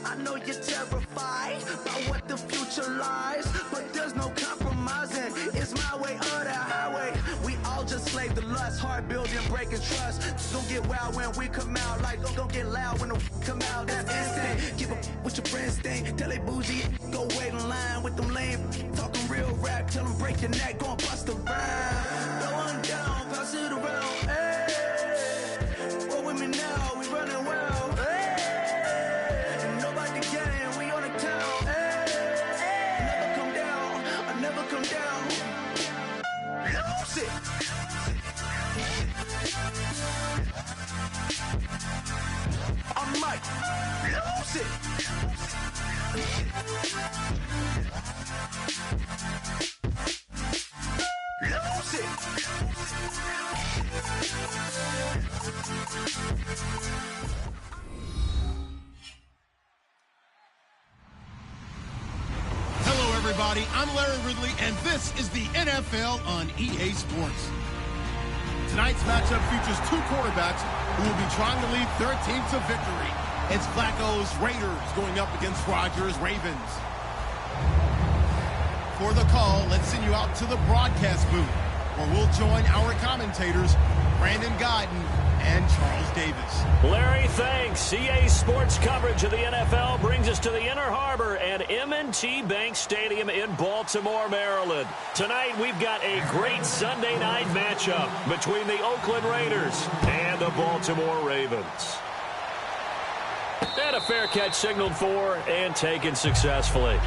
I know you're terrified by what the future lies, but there's no compromising. It's my way or the highway. We all just slave to lust, hard building, breaking trust. Don't get wild when we come out, like don't get loud when the come out. That's instant. Give up what your friends think. Tell they bougie, go wait in line with them lame. Talking real rap, tell them break your neck, go and bust a rhyme. Throw one down, pass it around. Hey, roll with me now, we running well. Hey, nobody can, we on the town. Hey, never come down, I never come down. Lose it. I might lose it. Lose it. Hello, everybody. I'm Larry Ridley, and this is the NFL on EA Sports. Tonight's matchup features two quarterbacks who will be trying to lead their team to victory. It's Flacco's Raiders going up against Rodgers' Ravens. For the call, let's send you out to the broadcast booth, where we'll join our commentators, Brandon Godden and Charles Davis. Larry, thanks. EA Sports coverage of the NFL brings us to the Inner Harbor at M&T Bank Stadium in Baltimore, Maryland. Tonight, we've got a great Sunday night matchup between the Oakland Raiders and the Baltimore Ravens. And a fair catch signaled for and taken successfully.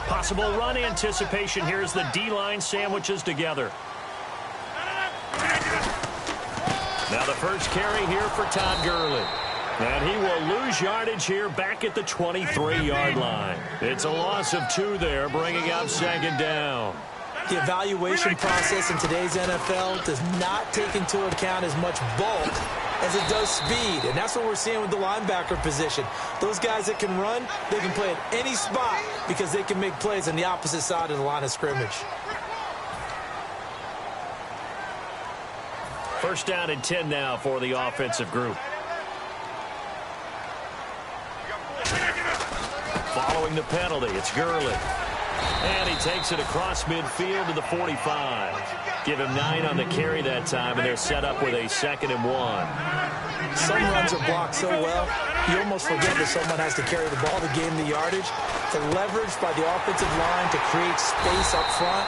Possible run anticipation here as the D-line sandwiches together. Now the first carry here for Todd Gurley. And he will lose yardage here back at the 23-yard line. It's a loss of 2 there, bringing up second down. The evaluation process in today's NFL does not take into account as much bulk as it does speed, and that's what we're seeing with the linebacker position. Those guys that can run, they can play at any spot because they can make plays on the opposite side of the line of scrimmage. First down and 10 now for the offensive group. Following the penalty, it's Gurley. And he takes it across midfield to the 45. Give him 9 on the carry that time, and they're set up with a 2nd and 1. Some runs are blocked so well, you almost forget that someone has to carry the ball to gain the yardage. The leverage by the offensive line to create space up front,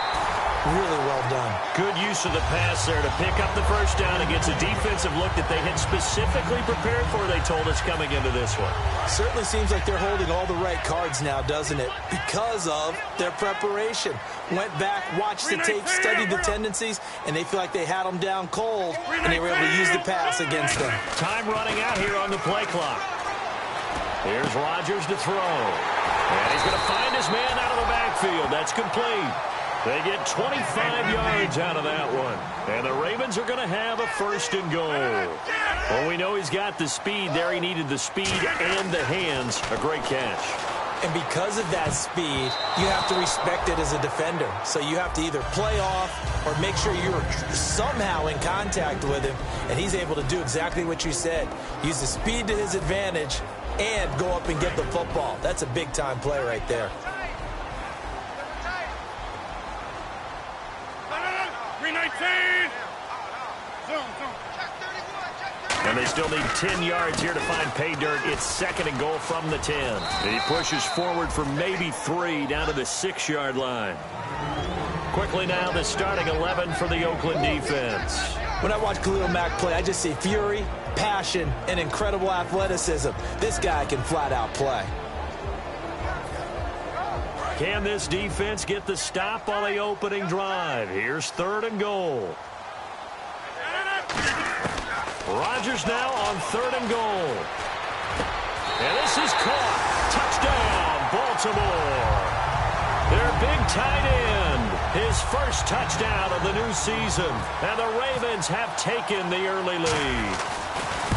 really well done. Good use of the pass there to pick up the first down against a defensive look that they had specifically prepared for, they told us, coming into this one. Certainly seems like they're holding all the right cards now, doesn't it? Because of their preparation. Went back, watched the tape, studied the tendencies, and they feel like they had them down cold, and they were able to use the pass against them. Time running out here on the play clock. Here's Rodgers to throw. And he's going to find his man out of the backfield. That's complete. They get 25 yards out of that one. And the Ravens are going to have a 1st and goal. Well, we know he's got the speed there. He needed the speed and the hands. A great catch. And because of that speed, you have to respect it as a defender. So you have to either play off or make sure you're somehow in contact with him. And he's able to do exactly what you said. Use the speed to his advantage and go up and get the football. That's a big-time play right there. And they still need 10 yards here to find pay dirt. It's 2nd and goal from the 10. And he pushes forward for maybe 3 down to the 6-yard line. Quickly now, the starting 11 for the Oakland defense. When I watch Khalil Mack play, I just see fury, passion, and incredible athleticism. This guy can flat out play. Can this defense get the stop on the opening drive? Here's 3rd and goal. Rodgers now on 3rd and goal. And this is caught. Touchdown, Baltimore. Their big tight end. His first touchdown of the new season. And the Ravens have taken the early lead.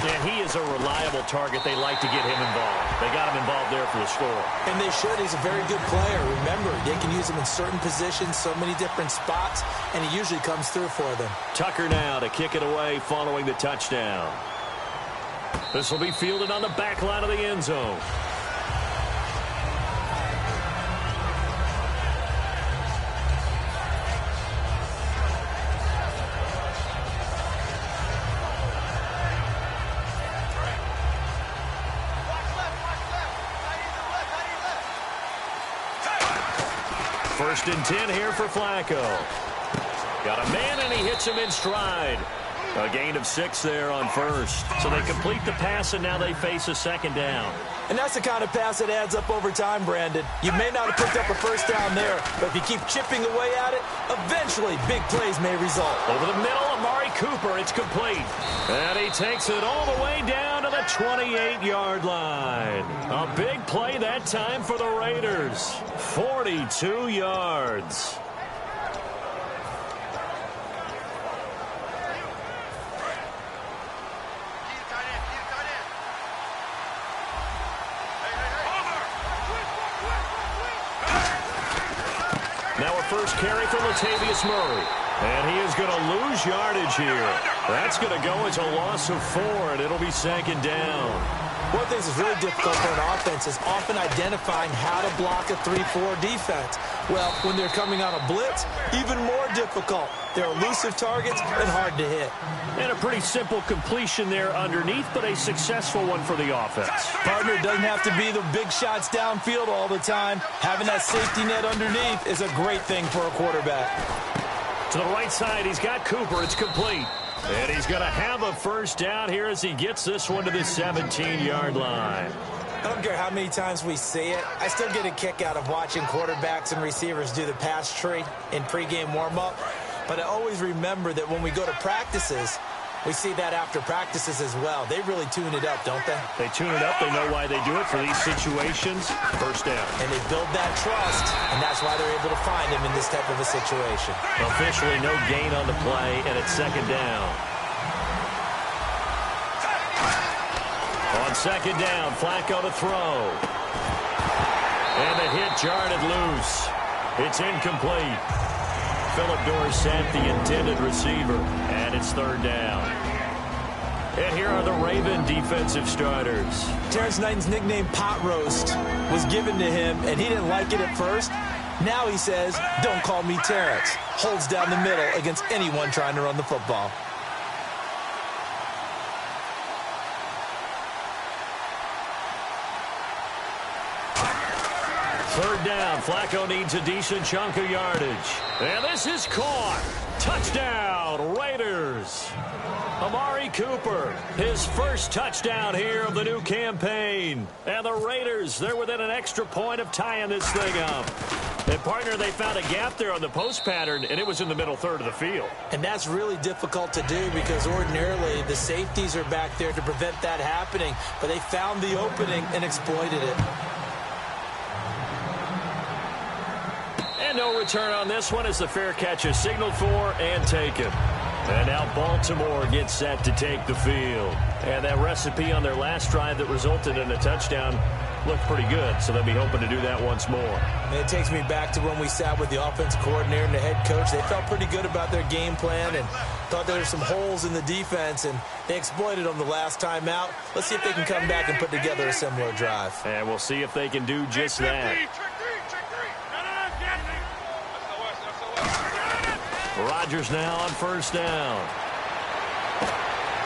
And he is a reliable target. They like to get him involved. They got him involved there for the score. And they should. He's a very good player. Remember, they can use him in certain positions, so many different spots, and he usually comes through for them. Tucker now to kick it away following the touchdown. This will be fielded on the back line of the end zone. First and 10 here for Flacco. Got a man, and he hits him in stride. A gain of 6 there on first. So they complete the pass, and now they face a second down. And that's the kind of pass that adds up over time, Brandon. You may not have picked up a first down there, but if you keep chipping away at it, eventually big plays may result. Over the middle, Amari Cooper, it's complete. And he takes it all the way down to the 28-yard line. A big play that time for the Raiders. 42 yards. Now a first carry for Latavius Murray. And he is going to lose yardage here. That's going to go as a loss of 4, and it'll be second down. One thing that's really difficult for an offense is often identifying how to block a 3-4 defense. Well, when they're coming on a blitz, even more difficult. They're elusive targets and hard to hit. And a pretty simple completion there underneath, but a successful one for the offense. Partner, doesn't have to be the big shots downfield all the time. Having that safety net underneath is a great thing for a quarterback. To the right side, he's got Cooper. It's complete. And he's going to have a first down here as he gets this one to the 17-yard line. I don't care how many times we see it. I still get a kick out of watching quarterbacks and receivers do the pass tree in pregame warm-up. But I always remember that when we go to practices, we see that after practices as well. They really tune it up, don't they? They tune it up. They know why they do it for these situations. First down. And they build that trust, and that's why they're able to find him in this type of a situation. Officially no gain on the play, and it's second down. On second down, Flacco to throw. And the hit jarred loose. It's incomplete. Phillip Dorsett, the intended receiver, and it's third down. And here are the Raven defensive starters. Terrence Knighton's nickname, Pot Roast, was given to him, and he didn't like it at first. Now he says, don't call me Terrence. Holds down the middle against anyone trying to run the football. Third down, Flacco needs a decent chunk of yardage. And this is caught. Touchdown, Raiders. Amari Cooper, his first touchdown here of the new campaign. And the Raiders, they're within an extra point of tying this thing up. And partner, they found a gap there on the post pattern, and it was in the middle third of the field. And that's really difficult to do because ordinarily the safeties are back there to prevent that happening. But they found the opening and exploited it. And no return on this one as the fair catch is signaled for and taken. And now Baltimore gets set to take the field. And that recipe on their last drive that resulted in a touchdown looked pretty good, so they'll be hoping to do that once more. And it takes me back to when we sat with the offensive coordinator and the head coach. They felt pretty good about their game plan and thought there were some holes in the defense, and they exploited them the last time out. Let's see if they can come back and put together a similar drive. And we'll see if they can do just that. Rodgers now on first down.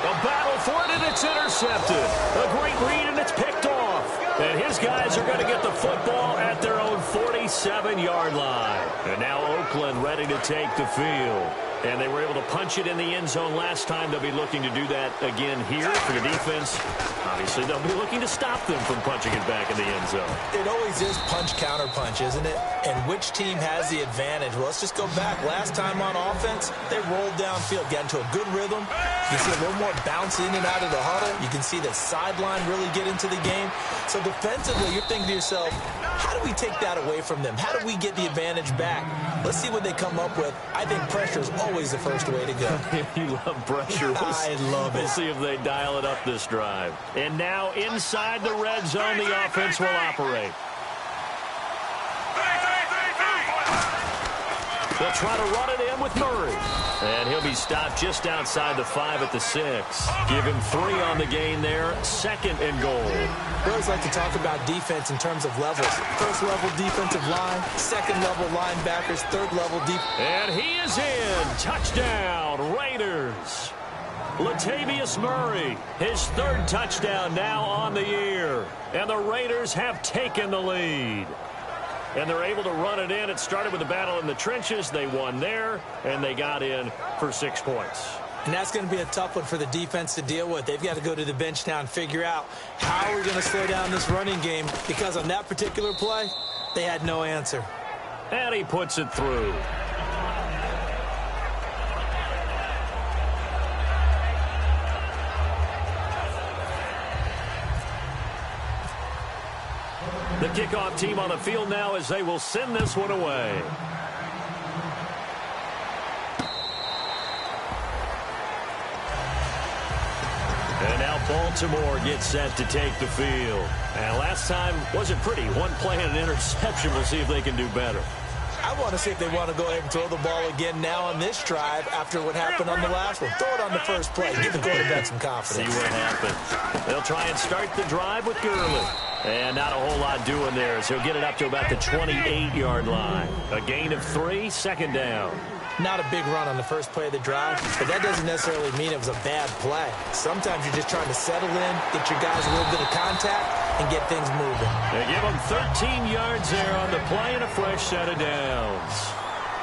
A battle for it, and it's intercepted. A great read, and it's picked off. And his guys are going to get the football at their own 47-yard line. And now Oakland ready to take the field. And they were able to punch it in the end zone last time. They'll be looking to do that again here for the defense. Obviously, they'll be looking to stop them from punching it back in the end zone. It always is punch-counter-punch, isn't it? And which team has the advantage? Well, let's just go back. Last time on offense, they rolled downfield, got into a good rhythm. You can see a little more bounce in and out of the huddle. You can see that sideline really get into the game. So defensively, you're thinking to yourself, how do we take that away from them? How do we get the advantage back? Let's see what they come up with. I think pressure is always the first way to go. You love pressure. I love it. We'll see if they dial it up this drive. And now inside the red zone, the offense will operate. They'll try to run it in with Murray. And he'll be stopped just outside the 5 at the 6. Give him 3 on the gain there. 2nd and goal. We always like to talk about defense in terms of levels. First level defensive line, second level linebackers, third level defense. And he is in. Touchdown, Raiders. Latavius Murray, his 3rd touchdown now on the year. And the Raiders have taken the lead. And they're able to run it in. It started with a battle in the trenches. They won there, and they got in for 6 points. And that's going to be a tough one for the defense to deal with. They've got to go to the bench now and figure out how we're going to slow down this running game, because on that particular play, they had no answer. And he puts it through. The kickoff team on the field now as they will send this one away. And now Baltimore gets set to take the field. And last time wasn't pretty. One play and an interception. We'll see if they can do better. I want to see if they want to go ahead and throw the ball again now on this drive after what happened on the last one. Throw it on the first play. Give the quarterback some confidence. See what happens. They'll try and start the drive with Gurley. And not a whole lot doing there, so he'll get it up to about the 28-yard line. A gain of 3, 2nd down. Not a big run on the first play of the drive, but that doesn't necessarily mean it was a bad play. Sometimes you're just trying to settle in, get your guys a little bit of contact, and get things moving. They give them 13 yards there on the play and a fresh set of downs.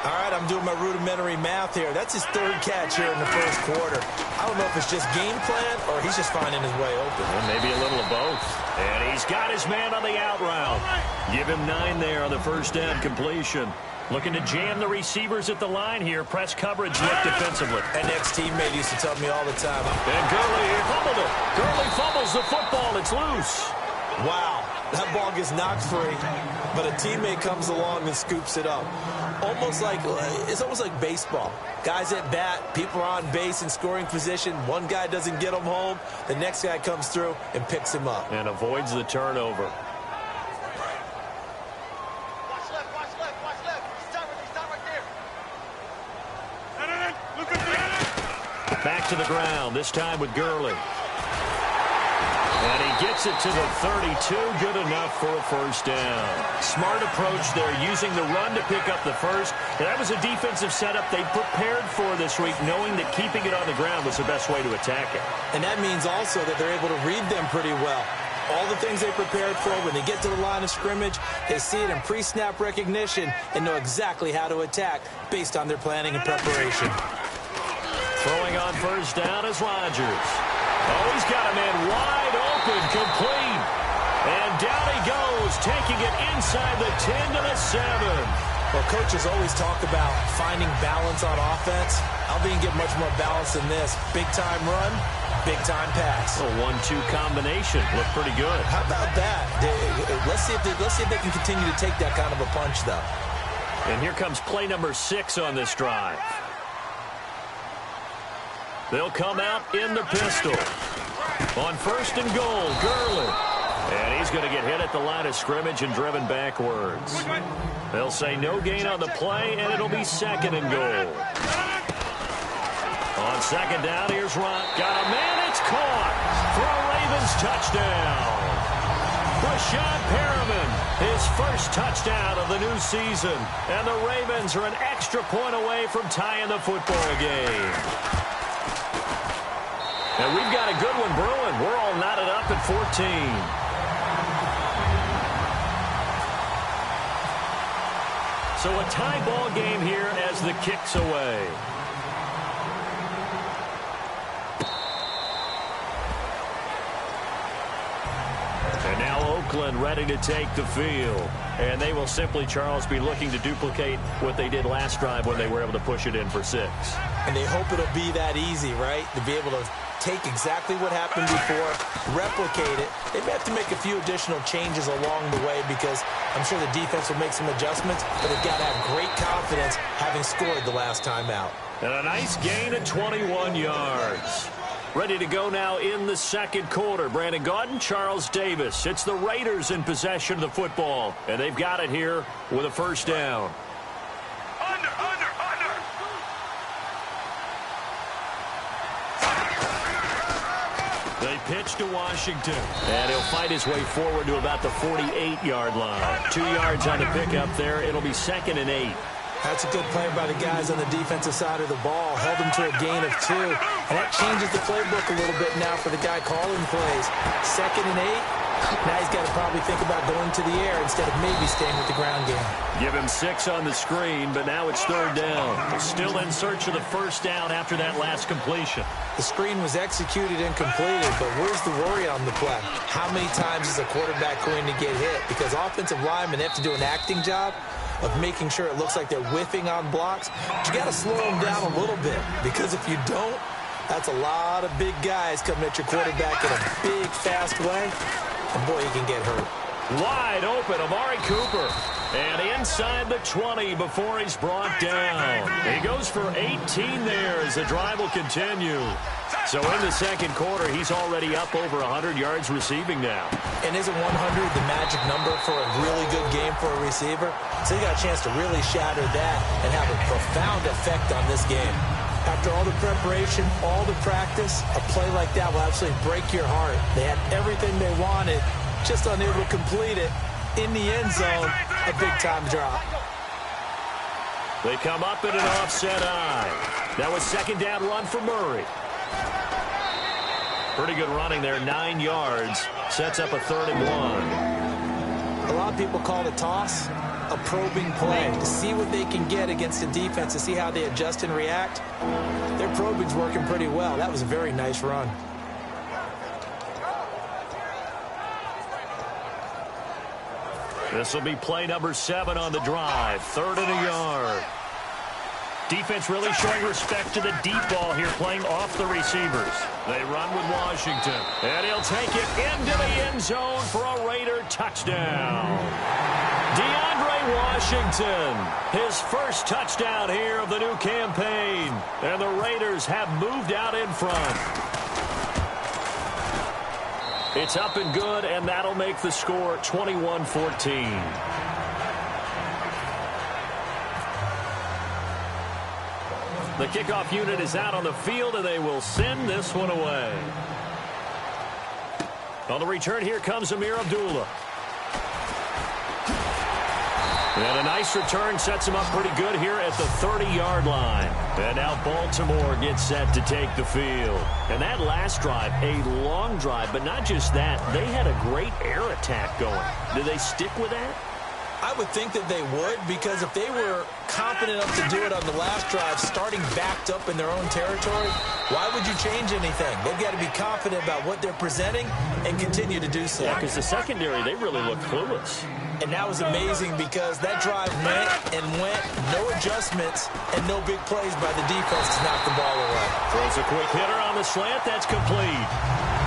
All right, I'm doing my rudimentary math here. That's his 3rd catch here in the first quarter. I don't know if it's just game plan or he's just finding his way open. Well, maybe a little of both. And he's got his man on the out route. Give him 9 there on the first down completion. Looking to jam the receivers at the line here. Press coverage look defensively. An ex-teammate used to tell me all the time. And Gurley fumbled it. Gurley fumbles the football. It's loose. Wow, that ball gets knocked free, but a teammate comes along and scoops it up. It's almost like baseball. Guys at bat, people are on base in scoring position. One guy doesn't get him home. The next guy comes through and picks him up. And avoids the turnover. Watch left. Stop right there. Back to the ground, this time with Gurley. And he gets it to the 32, good enough for a first down. Smart approach there, using the run to pick up the first. And that was a defensive setup they prepared for this week, knowing that keeping it on the ground was the best way to attack it. And that means also that they're able to read them pretty well. All the things they prepared for, when they get to the line of scrimmage, they see it in pre-snap recognition and know exactly how to attack based on their planning and preparation. Throwing on first down is Rodgers. Oh, he's got a man wide open, complete. And down he goes, taking it inside the 10 to the 7. Well, coaches always talk about finding balance on offense. Albion get much more balance than this. Big-time run, big-time pass. A 1-2 combination. Looked pretty good. How about that? Let's see if they can continue to take that kind of a punch, though. And here comes play number 6 on this drive. They'll come out in the pistol. On first and goal, Gurley. And he's going to get hit at the line of scrimmage and driven backwards. They'll say no gain on the play, and it'll be 2nd and goal. On 2nd down, here's Ron. Got a man, it's caught for a Ravens touchdown. Rashad Perriman, his first touchdown of the new season. And the Ravens are an extra point away from tying the football game. And we've got a good one brewing. We're all knotted up at 14. So a tie ball game here as the kick's away. And now Oakland ready to take the field. And they will simply, Charles, be looking to duplicate what they did last drive when they were able to push it in for 6. And they hope it'll be that easy, right? To be able to take exactly what happened before, replicate it. They may have to make a few additional changes along the way because I'm sure the defense will make some adjustments, but they've got to have great confidence having scored the last time out. And a nice gain of 21 yards. Ready to go now in the second quarter. Brandon Gaudin, Charles Davis. It's the Raiders in possession of the football. And they've got it here with a first down. Under. They pitch to Washington. And he'll fight his way forward to about the 48-yard line. 2 yards on the pickup there. It'll be 2nd and 8. That's a good play by the guys on the defensive side of the ball. Held them to a gain of 2. And that changes the playbook a little bit now for the guy calling plays. 2nd and 8. Now he's got to probably think about going to the air instead of maybe staying with the ground game. Give him 6 on the screen, but now it's 3rd down. Still in search of the first down after that last completion. The screen was executed and completed, but where's the worry on the play? How many times is a quarterback going to get hit? Because offensive linemen have to do an acting job of making sure it looks like they're whiffing on blocks. But you got to slow them down a little bit, because if you don't, that's a lot of big guys coming at your quarterback in a big, fast way. And boy, he can get hurt. Wide open, Amari Cooper. And inside the 20 before he's brought down. He goes for 18 there as the drive will continue. So in the second quarter, he's already up over 100 yards receiving now. And isn't 100 the magic number for a really good game for a receiver? So he got a chance to really shatter that and have a profound effect on this game. After all the preparation, all the practice, a play like that will absolutely break your heart. They had everything they wanted, just unable to complete it. In the end zone, a big-time drop. They come up in an offset eye. That was 2nd down run for Murray. Pretty good running there, 9 yards. Sets up a 3rd and 1. A lot of people call the toss a probing play to see what they can get against the defense, to see how they adjust and react. Their probing's working pretty well. That was a very nice run. This will be play number 7 on the drive. 3rd and a yard. Defense really showing respect to the deep ball here, playing off the receivers. They run with Washington. And he'll take it into the end zone for a Raider touchdown. DeAndre Washington, his first touchdown here of the new campaign. And the Raiders have moved out in front. It's up and good, and that'll make the score 21-14. The kickoff unit is out on the field, and they will send this one away. On the return, here comes Amir Abdullah. And a nice return sets him up pretty good here at the 30-yard line. And now Baltimore gets set to take the field. And that last drive, a long drive, but not just that. They had a great air attack going. Do they stick with that? I would think that they would, because if they were confident enough to do it on the last drive, starting backed up in their own territory, why would you change anything? They've got to be confident about what they're presenting and continue to do so. Yeah, because the secondary, they really look clueless. And that was amazing, because that drive went and went, no adjustments, and no big plays by the defense to knock the ball away. Throws a quick hitter on the slant. That's complete.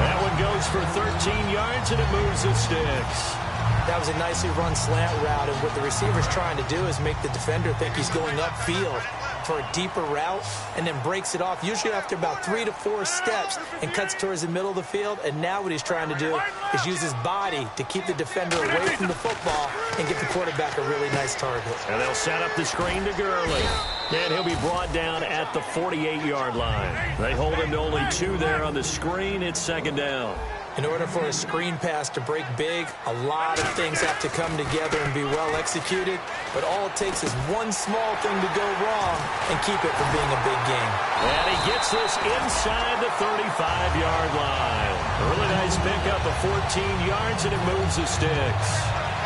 That one goes for 13 yards, and it moves the sticks. That was a nicely run slant route, and what the receiver's trying to do is make the defender think he's going upfield for a deeper route, and then breaks it off, usually after about 3 to 4 steps, and cuts towards the middle of the field. And now what he's trying to do is use his body to keep the defender away from the football and get the quarterback a really nice target. And they'll set up the screen to Gurley. And he'll be brought down at the 48-yard line. They hold him to only 2 there on the screen. It's 2nd down. In order for a screen pass to break big, a lot of things have to come together and be well executed. But all it takes is one small thing to go wrong and keep it from being a big game. And he gets this inside the 35-yard line. A really nice pickup of 14 yards, and it moves the sticks.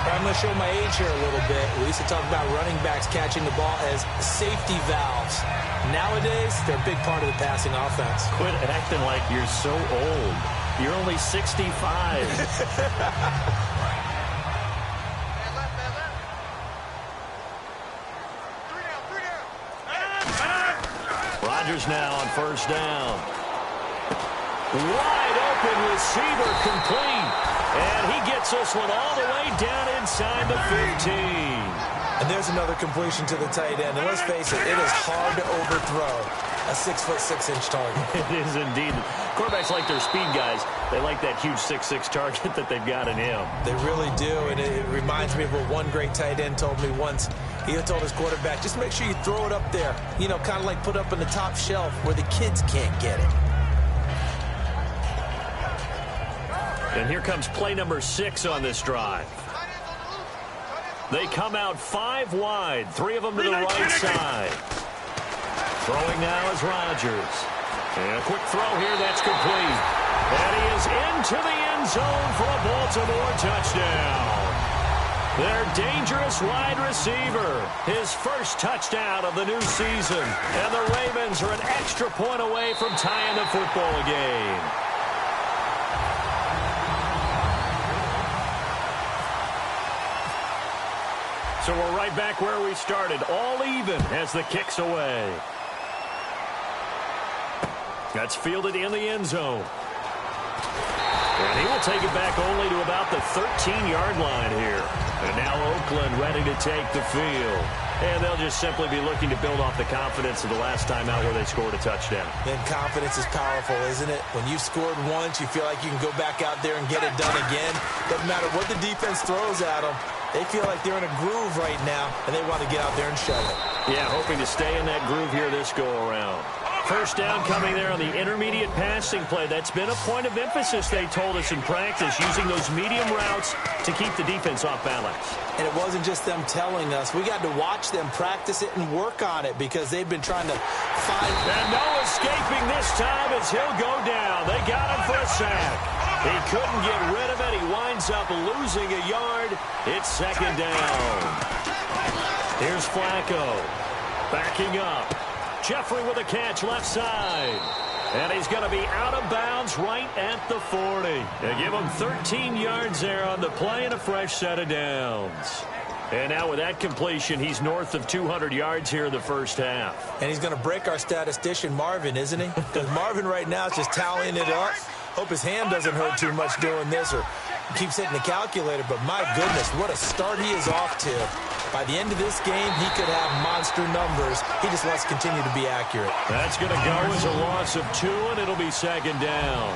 I'm going to show my age here a little bit. We used to talk about running backs catching the ball as safety valves. Nowadays, they're a big part of the passing offense. Quit acting like you're so old. You're only 65. Rodgers now on first down. Wide open receiver complete. And he gets this one all the way down inside the 15. And there's another completion to the tight end. And let's face it, it is hard to overthrow a 6'6" target. It is indeed. Quarterbacks like their speed guys. They like that huge 6'6" target that they've got in him. They really do, and it reminds me of what one great tight end told me once. He told his quarterback, just make sure you throw it up there. You know, kind of like put up in the top shelf where the kids can't get it. And here comes play number 6 on this drive. They come out 5 wide, 3 of them to the right side. Throwing now is Rodgers. And a quick throw here, that's complete. And he is into the end zone for a Baltimore touchdown. Their dangerous wide receiver, his first touchdown of the new season. And the Ravens are an extra point away from tying the football game. So we're right back where we started, all even as the kick's away. That's fielded in the end zone. And he will take it back only to about the 13-yard line here. And now Oakland ready to take the field. And they'll just simply be looking to build off the confidence of the last time out where they scored a touchdown. And confidence is powerful, isn't it? When you've scored once, you feel like you can go back out there and get it done again. Doesn't matter what the defense throws at them. They feel like they're in a groove right now, and they want to get out there and show it. Yeah, hoping to stay in that groove here this go-around. First down coming there on the intermediate passing play. That's been a point of emphasis, they told us in practice, using those medium routes to keep the defense off balance. And it wasn't just them telling us. We got to watch them practice it and work on it because they've been trying to find... And no escaping this time as he'll go down. They got him for a sack. He couldn't get rid of it. He winds up losing a yard. It's second down. Here's Flacco. Backing up. Jeffrey with a catch left side. And he's going to be out of bounds right at the 40. They give him 13 yards there on the play and a fresh set of downs. And now with that completion, he's north of 200 yards here in the first half. And he's going to break our statistician, Marvin, isn't he? Because Marvin right now is just tallying it up. Hope his hand doesn't hurt too much doing this or keeps hitting the calculator. But my goodness, what a start he is off to. By the end of this game, he could have monster numbers. He just wants to continue to be accurate. That's going to go as a loss of 2, and it'll be second down.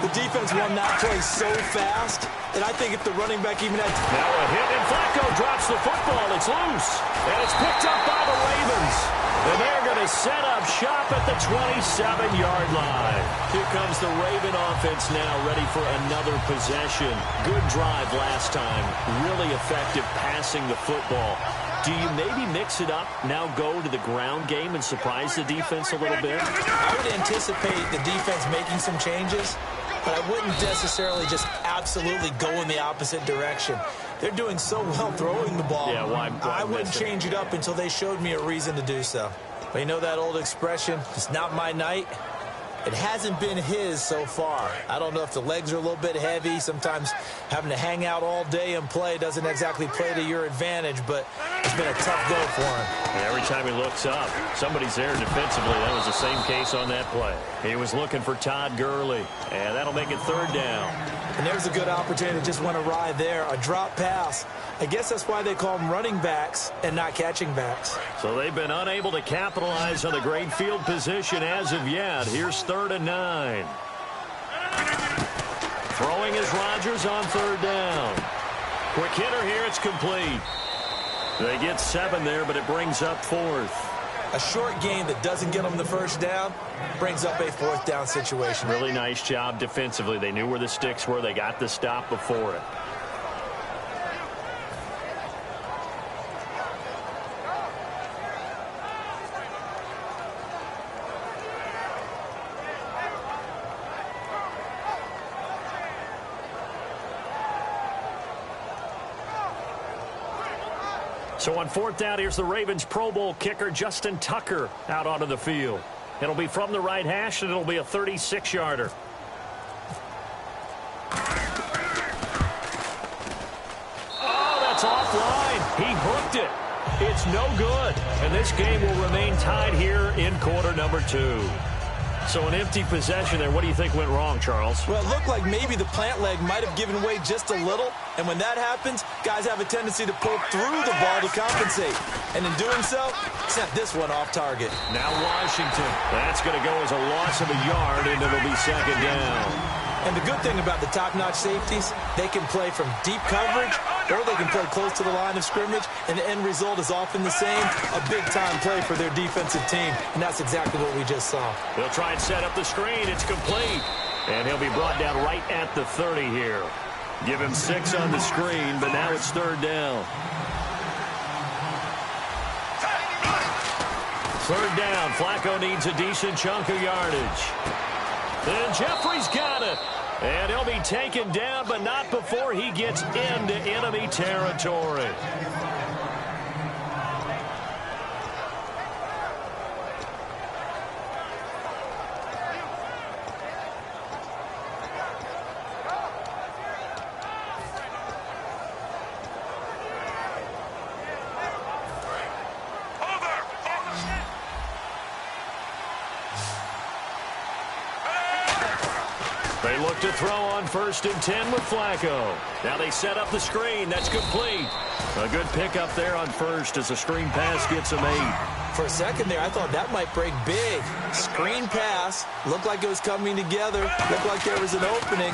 The defense won that play so fast that I think if the running back even had... Now a hit, and Flacco drops the football. It's loose, and it's picked up by the Ravens. And they're going to set up shop at the 27-yard line. Here comes the Raven offense now, ready for another possession. Good drive last time. Really effective passing the football. Do you maybe mix it up, now go to the ground game and surprise the defense a little bit? I would anticipate the defense making some changes, but I wouldn't necessarily just absolutely go in the opposite direction. They're doing so well throwing the ball. Yeah, why I wouldn't change it up until they showed me a reason to do so. But you know that old expression, it's not my night? It hasn't been his so far. I don't know if the legs are a little bit heavy. Sometimes having to hang out all day and play doesn't exactly play to your advantage, but it's been a tough go for him. And every time he looks up, somebody's there defensively. That was the same case on that play. He was looking for Todd Gurley, and that'll make it third down. And there's a good opportunity to just went awry there, a drop pass. I guess that's why they call them running backs and not catching backs. So they've been unable to capitalize on the great field position as of yet. Here's 3rd and 9. Throwing is Rodgers on 3rd down. Quick hitter here, it's complete. They get 7 there, but it brings up 4th. A short game that doesn't get them the first down brings up a 4th down situation. Really nice job defensively. They knew where the sticks were. They got the stop before it. So on 4th down, here's the Ravens Pro Bowl kicker, Justin Tucker, out onto the field. It'll be from the right hash, and it'll be a 36-yarder. Oh, that's offline. He hooked it. It's no good. And this game will remain tied here in quarter number 2. So an empty possession there. What do you think went wrong, Charles? Well, it looked like maybe the plant leg might have given way just a little. And when that happens, guys have a tendency to pull through the ball to compensate. And in doing so, sent this one off target. Now Washington. That's going to go as a loss of a yard, and it'll be second down. And the good thing about the top-notch safeties, they can play from deep coverage or they can play close to the line of scrimmage, and the end result is often the same, a big-time play for their defensive team, and that's exactly what we just saw. They'll try and set up the screen. It's complete, and he'll be brought down right at the 30 here. Give him 6 on the screen, but now it's third down. Third down. Flacco needs a decent chunk of yardage. And Jeffrey's got it. And he'll be taken down, but not before he gets into enemy territory. They look to throw on 1st and 10 with Flacco. Now they set up the screen. That's complete. A good pickup there on 1st as the screen pass gets him 8. For a second there, I thought that might break big. Screen pass. Looked like it was coming together. Looked like there was an opening.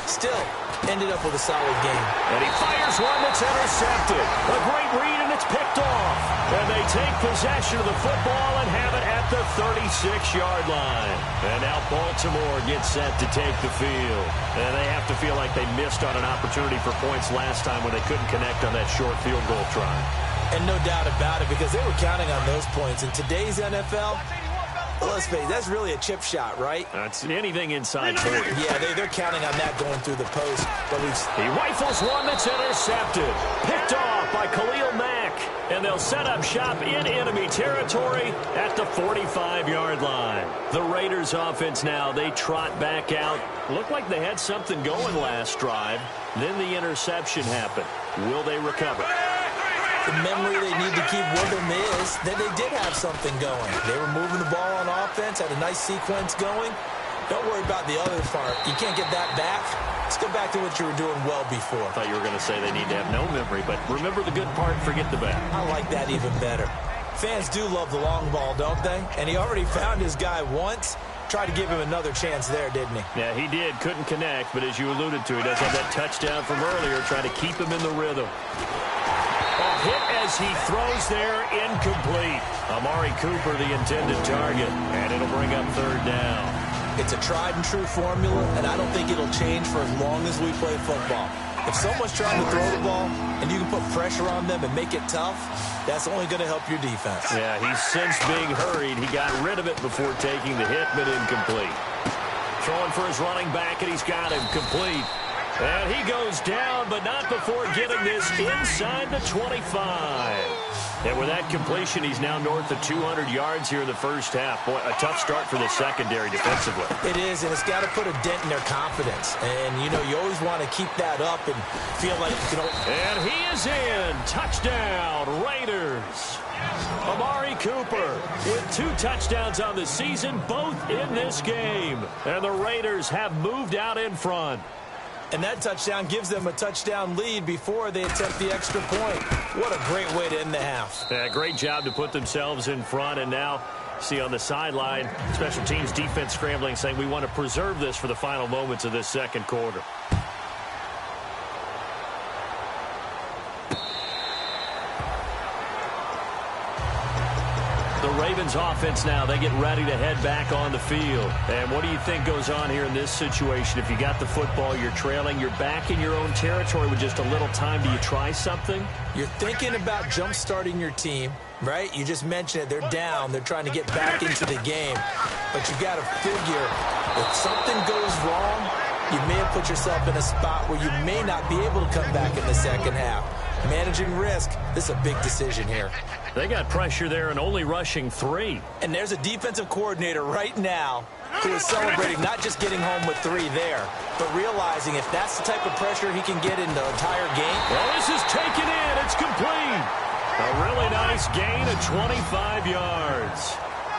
Still, ended up with a solid game. And he fires one that's intercepted. A great read, and it's picked off. And they take possession of the football and have it at the 36-yard line. And now Baltimore gets set to take the field. And they have to feel like they missed on an opportunity for points last time when they couldn't connect on that short field goal try. And no doubt about it, because they were counting on those points. In today's NFL, well, let's face it, that's really a chip shot, right? That's anything inside 40. Yeah, they're counting on that going through the post. But he rifles one that's intercepted. Picked off by Khalil Mack. And they'll set up shop in enemy territory at the 45-yard line. The Raiders offense now, they trot back out. Looked like they had something going last drive. Then the interception happened. Will they recover? The memory they need to keep with them is that they did have something going. They were moving the ball on offense, had a nice sequence going. Don't worry about the other part. You can't get that back. Let's go back to what you were doing well before. I thought you were going to say they need to have no memory, but remember the good part, forget the bad. I like that even better. Fans do love the long ball, don't they? And he already found his guy once. Tried to give him another chance there, didn't he? Yeah, he did. Couldn't connect, but as you alluded to, he does have that touchdown from earlier, trying to keep him in the rhythm. A hit as he throws there, incomplete. Amari Cooper, the intended target, and it'll bring up third down. It's a tried-and-true formula, and I don't think it'll change for as long as we play football. If someone's trying to throw the ball and you can put pressure on them and make it tough, that's only going to help your defense. Yeah, he's since being hurried. He got rid of it before taking the hit, but incomplete. Throwing for his running back, and he's got him complete. And he goes down, but not before getting this inside the 25. And with that completion, he's now north of 200 yards here in the first half. Boy, a tough start for the secondary defensively. It is, and it's got to put a dent in their confidence. And, you know, you always want to keep that up and feel like, you know. And he is in. Touchdown, Raiders. Amari Cooper with 2 touchdowns on the season, both in this game. And the Raiders have moved out in front. And that touchdown gives them a touchdown lead before they attempt the extra point. What a great way to end the half. Yeah, great job to put themselves in front. And now, see on the sideline, special teams defense scrambling, saying we want to preserve this for the final moments of this second quarter. The Ravens offense now, they get ready to head back on the field. And what do you think goes on here in this situation? If you got the football, you're trailing, you're back in your own territory with just a little time. Do you try something? You're thinking about jump-starting your team, right? You just mentioned it. They're down. They're trying to get back into the game. But you got to figure if something goes wrong, you may have put yourself in a spot where you may not be able to come back in the second half. Managing risk, this is a big decision here. They got pressure there and only rushing 3. And there's a defensive coordinator right now who is celebrating not just getting home with 3 there, but realizing if that's the type of pressure he can get in the entire game. Well, this is taken in. It's complete. A really nice gain of 25 yards.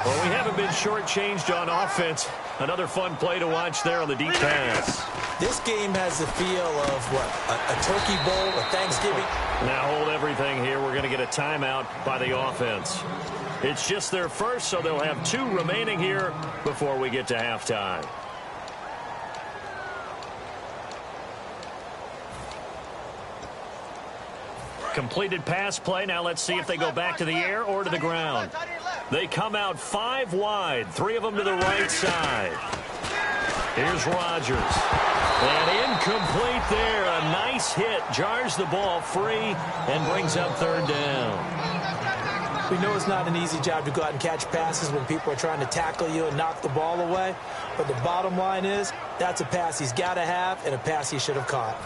Well, we haven't been shortchanged on offense. Another fun play to watch there on the deep pass. This game has the feel of, a turkey bowl, a Thanksgiving. Now hold everything here. We're going to get a timeout by the offense. It's just their first, so they'll have 2 remaining here before we get to halftime. Completed pass play. Now let's see if they go back to the air or to the ground. They come out 5 wide, 3 of them to the right side. Here's Rodgers. And incomplete there. A nice hit. Jars the ball free and brings up 3rd down. We know it's not an easy job to go out and catch passes when people are trying to tackle you and knock the ball away. But the bottom line is, that's a pass he's got to have and a pass he should have caught.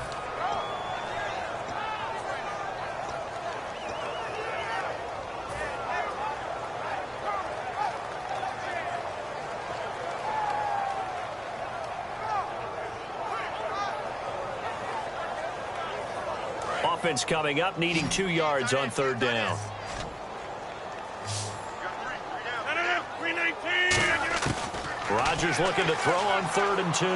Offense coming up, needing 2 yards on 3rd down. Rodgers looking to throw on 3rd and 2.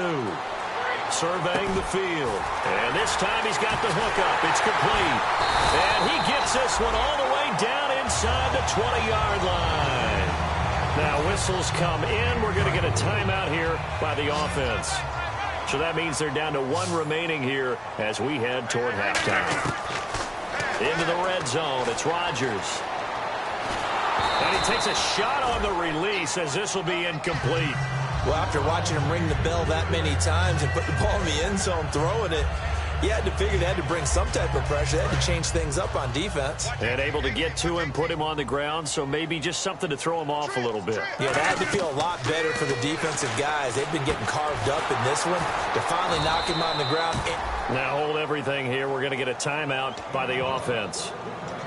Surveying the field. And this time he's got the hook up. It's complete. And he gets this one all the way down inside the 20-yard line. Now whistles come in. We're going to get a timeout here by the offense. So that means they're down to 1 remaining here as we head toward halftime. Into the red zone. It's Rodgers. And he takes a shot on the release as this will be incomplete. Well, after watching him ring the bell that many times and put the ball in the end zone throwing it, you had to figure they had to bring some type of pressure. They had to change things up on defense. And able to get to him, put him on the ground, so maybe just something to throw him off a little bit. Yeah, that had to feel a lot better for the defensive guys. They've been getting carved up in this one to finally knock him on the ground. Now hold everything here. We're going to get a timeout by the offense.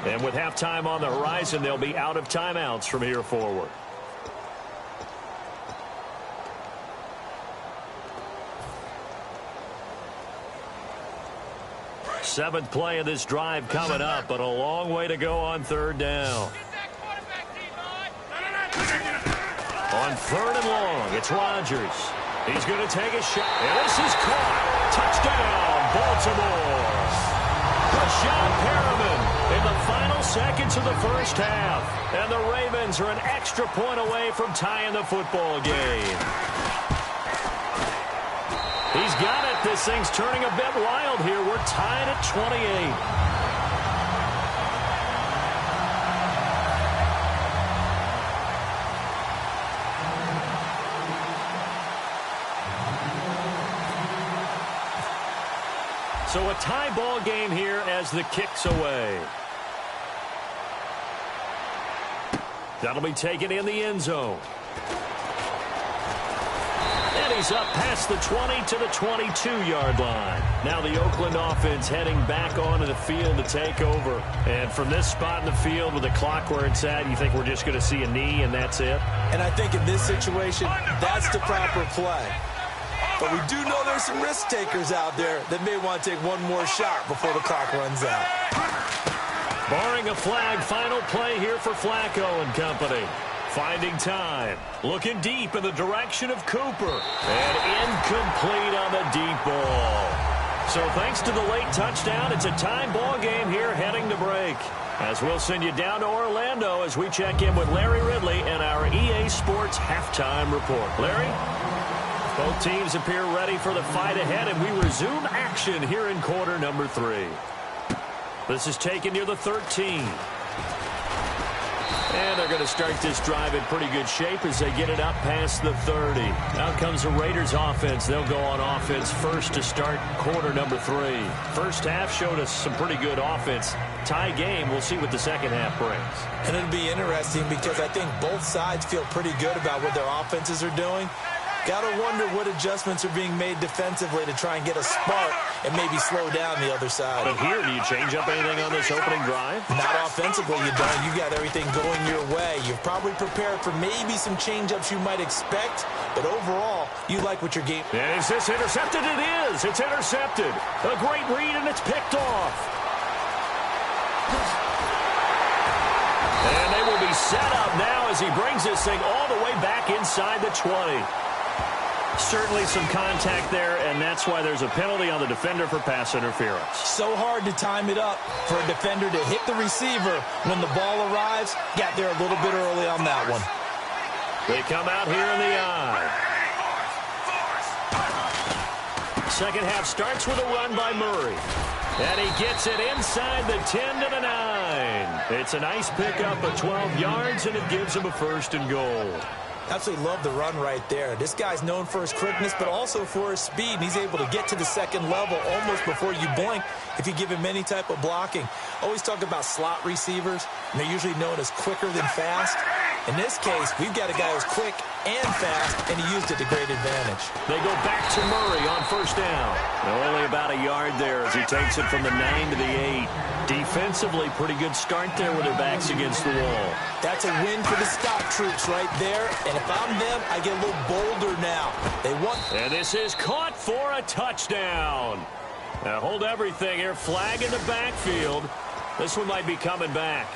And with halftime on the horizon, they'll be out of timeouts from here forward. Seventh play of this drive coming up, but a long way to go on 3rd down. On 3rd and long, it's Rodgers. He's going to take a shot. And this is caught. Touchdown, Baltimore. Rashad Perriman in the final seconds of the first half. And the Ravens are an extra point away from tying the football game. He's got it. This thing's turning a bit wild here. We're tied at 28. So a tie ball game here as the kick's away. That'll be taken in the end zone. And he's up past the 20 to the 22-yard line. Now the Oakland offense heading back onto the field to take over. And from this spot in the field with the clock where it's at, you think we're just going to see a knee and that's it? And I think in this situation, that's the proper play. But we do know there's some risk takers out there that may want to take one more shot before the clock runs out. Barring a flag, final play here for Flacco and company. Finding time. Looking deep in the direction of Cooper. And incomplete on the deep ball. So thanks to the late touchdown, it's a tie ball game here heading to break. As we'll send you down to Orlando as we check in with Larry Ridley and our EA Sports halftime report. Larry? Both teams appear ready for the fight ahead, and we resume action here in quarter number 3. This is taken near the 13. And they're going to start this drive in pretty good shape as they get it up past the 30. Out comes the Raiders offense. They'll go on offense first to start quarter number 3. First half showed us some pretty good offense. Tie game. We'll see what the second half brings. And it'll be interesting because I think both sides feel pretty good about what their offenses are doing. Got to wonder what adjustments are being made defensively to try and get a spark and maybe slow down the other side. But here, do you change up anything on this opening drive? Not offensively, you don't. You got everything going your way. You've probably prepared for maybe some change-ups you might expect, but overall, you like what your game... Is this intercepted? It is. It's intercepted. A great read, and it's picked off. And they will be set up now as he brings this thing all the way back inside the 20. Certainly some contact there, and that's why there's a penalty on the defender for pass interference. So hard to time it up for a defender to hit the receiver when the ball arrives. Got there a little bit early on that one. They come out here in the eye. Second half starts with a run by Murray. And he gets it inside the 10 to the 9. It's a nice pickup of 12 yards, and it gives him a 1st and goal. Absolutely love the run right there. This guy's known for his quickness, but also for his speed. And he's able to get to the second level almost before you blink if you give him any type of blocking. Always talk about slot receivers, and they're usually known as quicker than fast. In this case, we've got a guy who's quick and fast, and he used it to great advantage. They go back to Murray on 1st down. Only about a yard there as he takes it from the 9 to the 8. Defensively, pretty good start there with their backs against the wall. That's a win for the stop troops right there. And if I'm them, I get a little bolder now. They want. And this is caught for a touchdown. Now hold everything here. Flag in the backfield. This one might be coming back.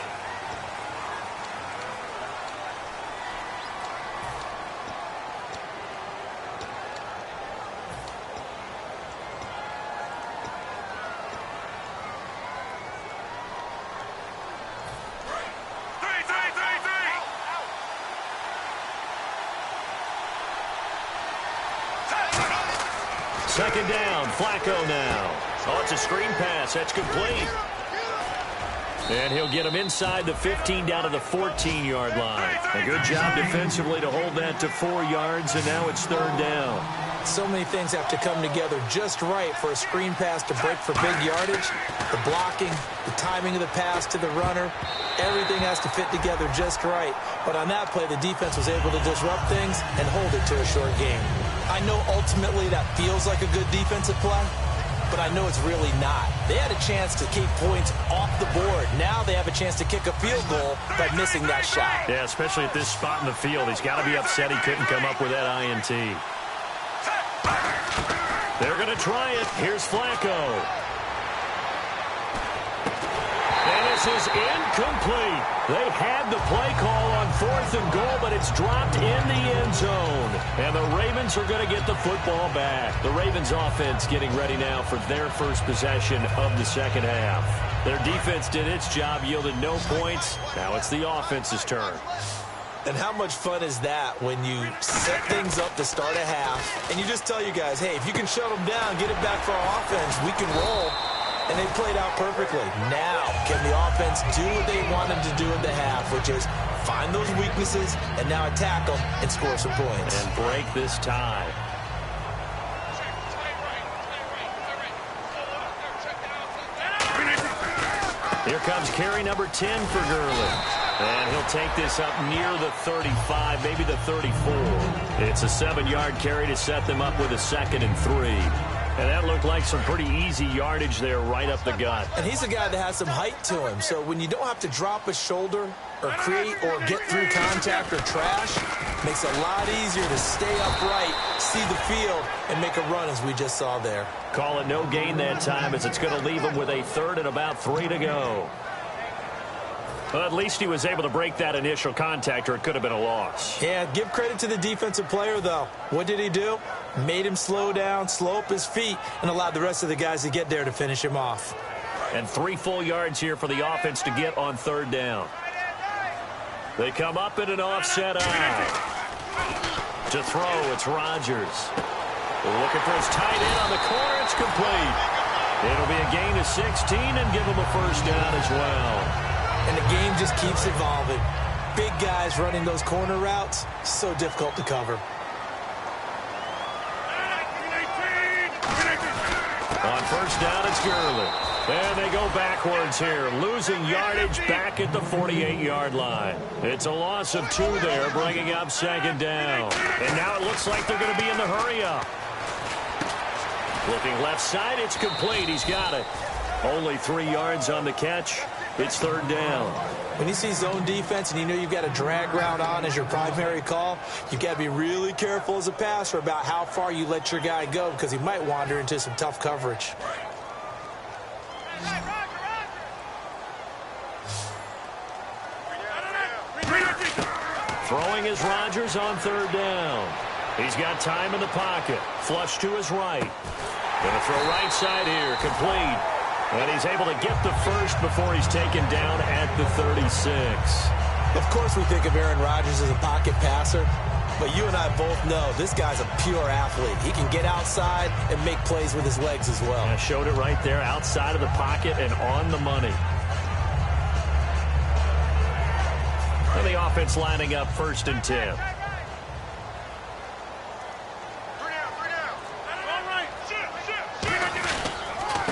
Second down, Flacco now. Oh, it's a screen pass. That's complete. And he'll get him inside the 15 down to the 14-yard line. A good job defensively to hold that to 4 yards, and now it's 3rd down. So many things have to come together just right for a screen pass to break for big yardage. The blocking, the timing of the pass to the runner, everything has to fit together just right. But on that play, the defense was able to disrupt things and hold it to a short game. I know ultimately that feels like a good defensive play, but I know it's really not. They had a chance to keep points off the board. Now they have a chance to kick a field goal by missing that shot. Yeah, especially at this spot in the field. He's got to be upset he couldn't come up with that INT. They're going to try it. Here's Flacco. And this is incomplete. They had the play call on 4th and goal, but it's dropped in the end zone. And the Ravens are going to get the football back. The Ravens offense getting ready now for their first possession of the second half. Their defense did its job, yielded no points. Now it's the offense's turn. And how much fun is that when you set things up to start a half, and you just tell you guys, hey, if you can shut them down, get it back for our offense, we can roll. And they played out perfectly. Now, can the offense do what they want them to do in the half, which is find those weaknesses and now attack them and score some points. And break this tie. Here comes carry number 10 for Gurley. And he'll take this up near the 35, maybe the 34. It's a 7-yard carry to set them up with a 2nd and 3. And that looked like some pretty easy yardage there right up the gut. And he's a guy that has some height to him. So when you don't have to drop a shoulder or create or get through contact or trash, makes it a lot easier to stay upright, see the field, and make a run as we just saw there. Call it no gain that time as it's going to leave him with a 3rd and about 3 to go. Well, at least he was able to break that initial contact, or it could have been a loss. Yeah, give credit to the defensive player, though. What did he do? Made him slow down, slow up his feet, and allowed the rest of the guys to get there to finish him off. And 3 full yards here for the offense to get on 3rd down. They come up in an offset eye. To throw, it's Rodgers. Looking for his tight end on the corner. It's complete. It'll be a gain of 16 and give him a 1st down as well. And the game just keeps evolving. Big guys running those corner routes, so difficult to cover. On 1st down, it's Gurley. And they go backwards here, losing yardage back at the 48-yard line. It's a loss of 2 there, bringing up 2nd down. And now it looks like they're going to be in the hurry-up. Looking left side, it's complete. He's got it. Only 3 yards on the catch. It's 3rd down. When you see zone defense and you know you've got a drag route on as your primary call, you've got to be really careful as a passer about how far you let your guy go because he might wander into some tough coverage. Throwing is Rodgers on 3rd down. He's got time in the pocket. Flush to his right. Going to throw right side here. Complete. And he's able to get the first before he's taken down at the 36. Of course we think of Aaron Rodgers as a pocket passer, but you and I both know this guy's a pure athlete. He can get outside and make plays with his legs as well. I showed it right there, outside of the pocket and on the money. And the offense lining up 1st and 10.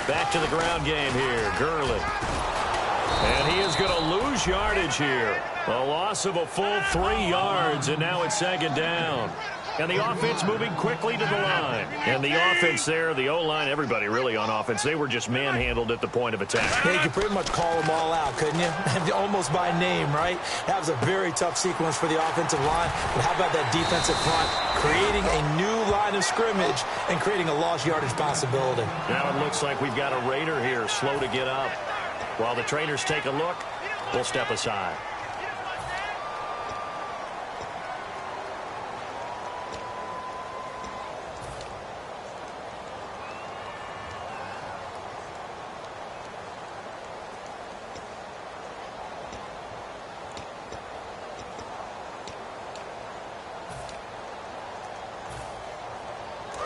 Back to the ground game here. Gurley. And he is going to lose yardage here. A loss of a full 3 yards, and now it's 2nd down. And the offense moving quickly to the line. And the offense there, the O-line, everybody really on offense, they were just manhandled at the point of attack. Yeah, you could pretty much call them all out, couldn't you? Almost by name, right? That was a very tough sequence for the offensive line. But how about that defensive front creating a new line of scrimmage and creating a lost yardage possibility? Now it looks like we've got a Raider here, slow to get up. While the trainers take a look, we'll step aside.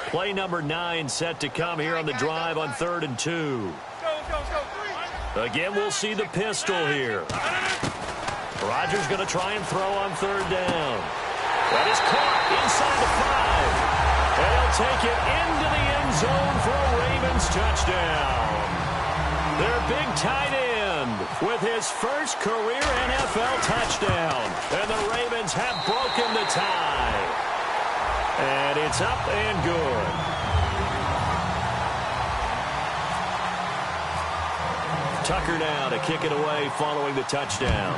Play number 9 set to come here on the drive on 3rd and 2. Again, we'll see the pistol here. Rodgers going to try and throw on 3rd down. That is caught inside the 5. And he'll take it into the end zone for a Ravens touchdown. Their big tight end with his first career NFL touchdown. And the Ravens have broken the tie. And it's up and good. Tucker now to kick it away following the touchdown.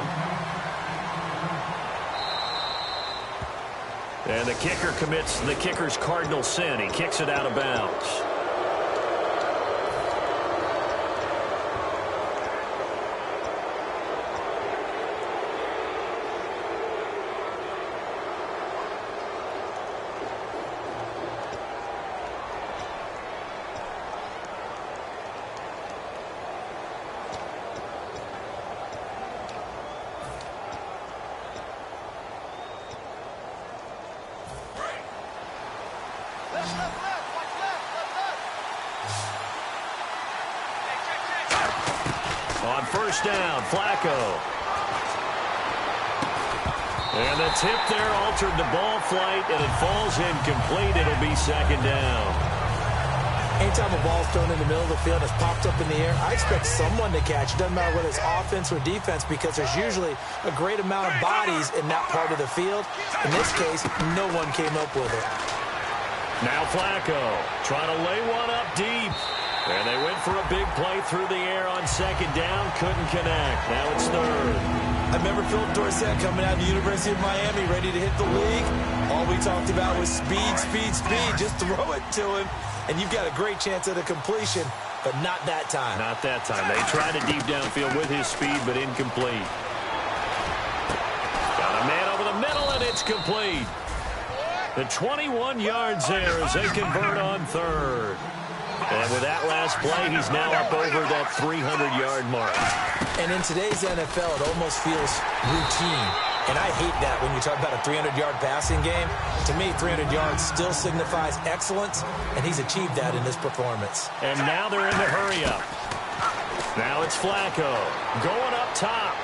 And the kicker commits the kicker's cardinal sin. He kicks it out of bounds. On 1st down, Flacco. And the tip there altered the ball flight, and it falls incomplete. It'll be 2nd down. Anytime a ball's thrown in the middle of the field, it's popped up in the air, I expect someone to catch. It doesn't matter whether it's offense or defense, because there's usually a great amount of bodies in that part of the field. In this case, no one came up with it. Now Flacco trying to lay one up deep. And they went for a big play through the air on 2nd down. Couldn't connect. Now it's 3rd. I remember Phil Dorsett coming out of the University of Miami ready to hit the league. All we talked about was speed, speed, speed. Just throw it to him, and you've got a great chance at a completion, but not that time. Not that time. They tried a deep downfield with his speed, but incomplete. Got a man over the middle, and it's complete. The 21 yards there as they convert on 3rd. And with that last play, he's now up over that 300-yard mark. And in today's NFL, it almost feels routine. And I hate that when you talk about a 300-yard passing game. To me, 300 yards still signifies excellence, and he's achieved that in this performance. And now they're in the hurry-up. Now it's Flacco going up top.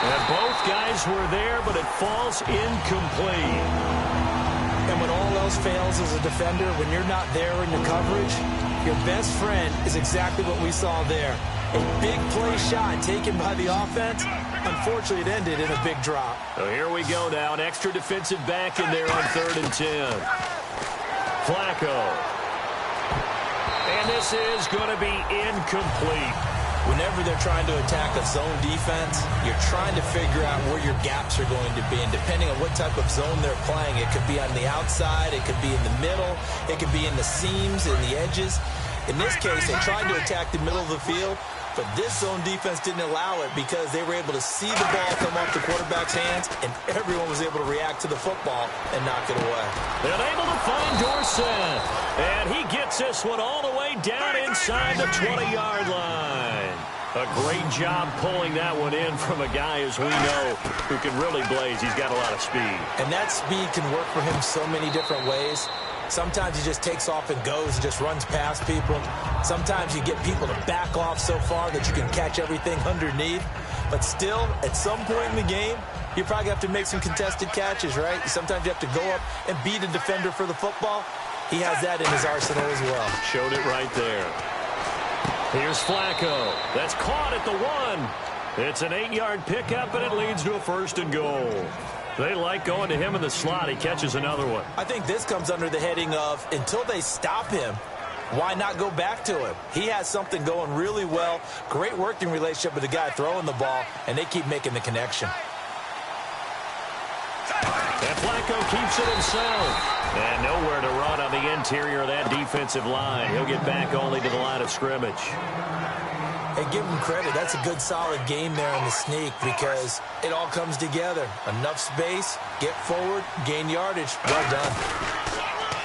And both guys were there, but it falls incomplete. And when all else fails as a defender, when you're not there in the coverage, your best friend is exactly what we saw there. A big play shot taken by the offense. Unfortunately, it ended in a big drop. So here we go now. An extra defensive back in there on 3rd and 10. Flacco. And this is going to be incomplete. Whenever they're trying to attack a zone defense, you're trying to figure out where your gaps are going to be. And depending on what type of zone they're playing, it could be on the outside, it could be in the middle, it could be in the seams and the edges. In this case, they tried to attack the middle of the field, But this zone defense didn't allow it because they were able to see the ball come off the quarterback's hands, and everyone was able to react to the football and knock it away. They're able to find Dorsett, and he gets this one all the way down inside the 20-yard line. A great job pulling that one in from a guy, as we know, who can really blaze. He's got a lot of speed. And that speed can work for him so many different ways. Sometimes he just takes off and goes and just runs past people. Sometimes you get people to back off so far that you can catch everything underneath. But still, at some point in the game, you probably have to make some contested catches, right? Sometimes you have to go up and beat a defender for the football. He has that in his arsenal as well. Showed it right there. Here's Flacco. That's caught at the 1. It's an 8-yard pickup, and it leads to a 1st and goal. They like going to him in the slot. He catches another one. I think this comes under the heading of, until they stop him, why not go back to him? He has something going really well. Great working relationship with the guy throwing the ball, and they keep making the connection. And Flacco keeps it himself. And nowhere to run on the interior of that defensive line. He'll get back only to the line of scrimmage. Hey, give him credit. That's a good, solid game there on the sneak because it all comes together. Enough space, get forward, gain yardage. Well done.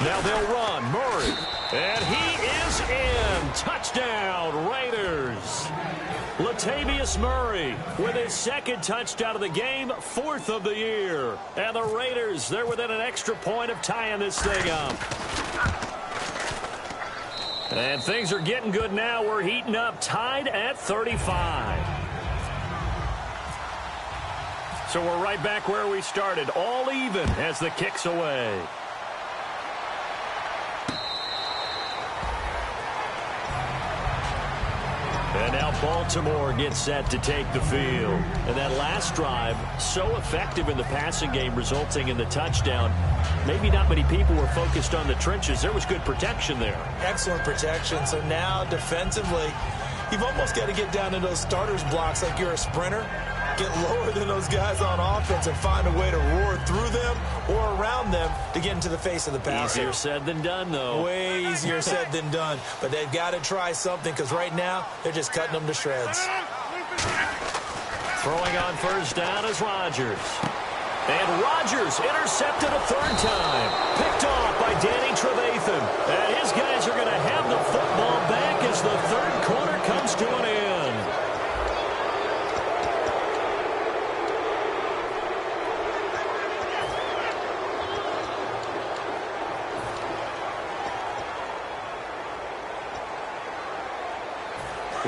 Now they'll run. Murray. And he is in. Touchdown, Raiders. Latavius Murray with his 2nd touchdown of the game, 4th of the year. And the Raiders, they're within an extra point of tying this thing up. And things are getting good now. We're heating up, tied at 35. So we're right back where we started, all even as the kick's away. And now Baltimore gets set to take the field. And that last drive, so effective in the passing game, resulting in the touchdown. Maybe not many people were focused on the trenches. There was good protection there. Excellent protection. So now defensively, you've almost got to get down to those starters blocks like you're a sprinter. Get lower than those guys on offense and find a way to roar through them or around them to get into the face of the passer. Easier said than done, though. Way easier said than done. But they've got to try something because right now they're just cutting them to shreds. Throwing on 1st down is Rodgers. And Rodgers intercepted a 3rd time. Picked off by Danny Trevathan. And his guys are going to have the football back as the 3rd quarter comes to an end.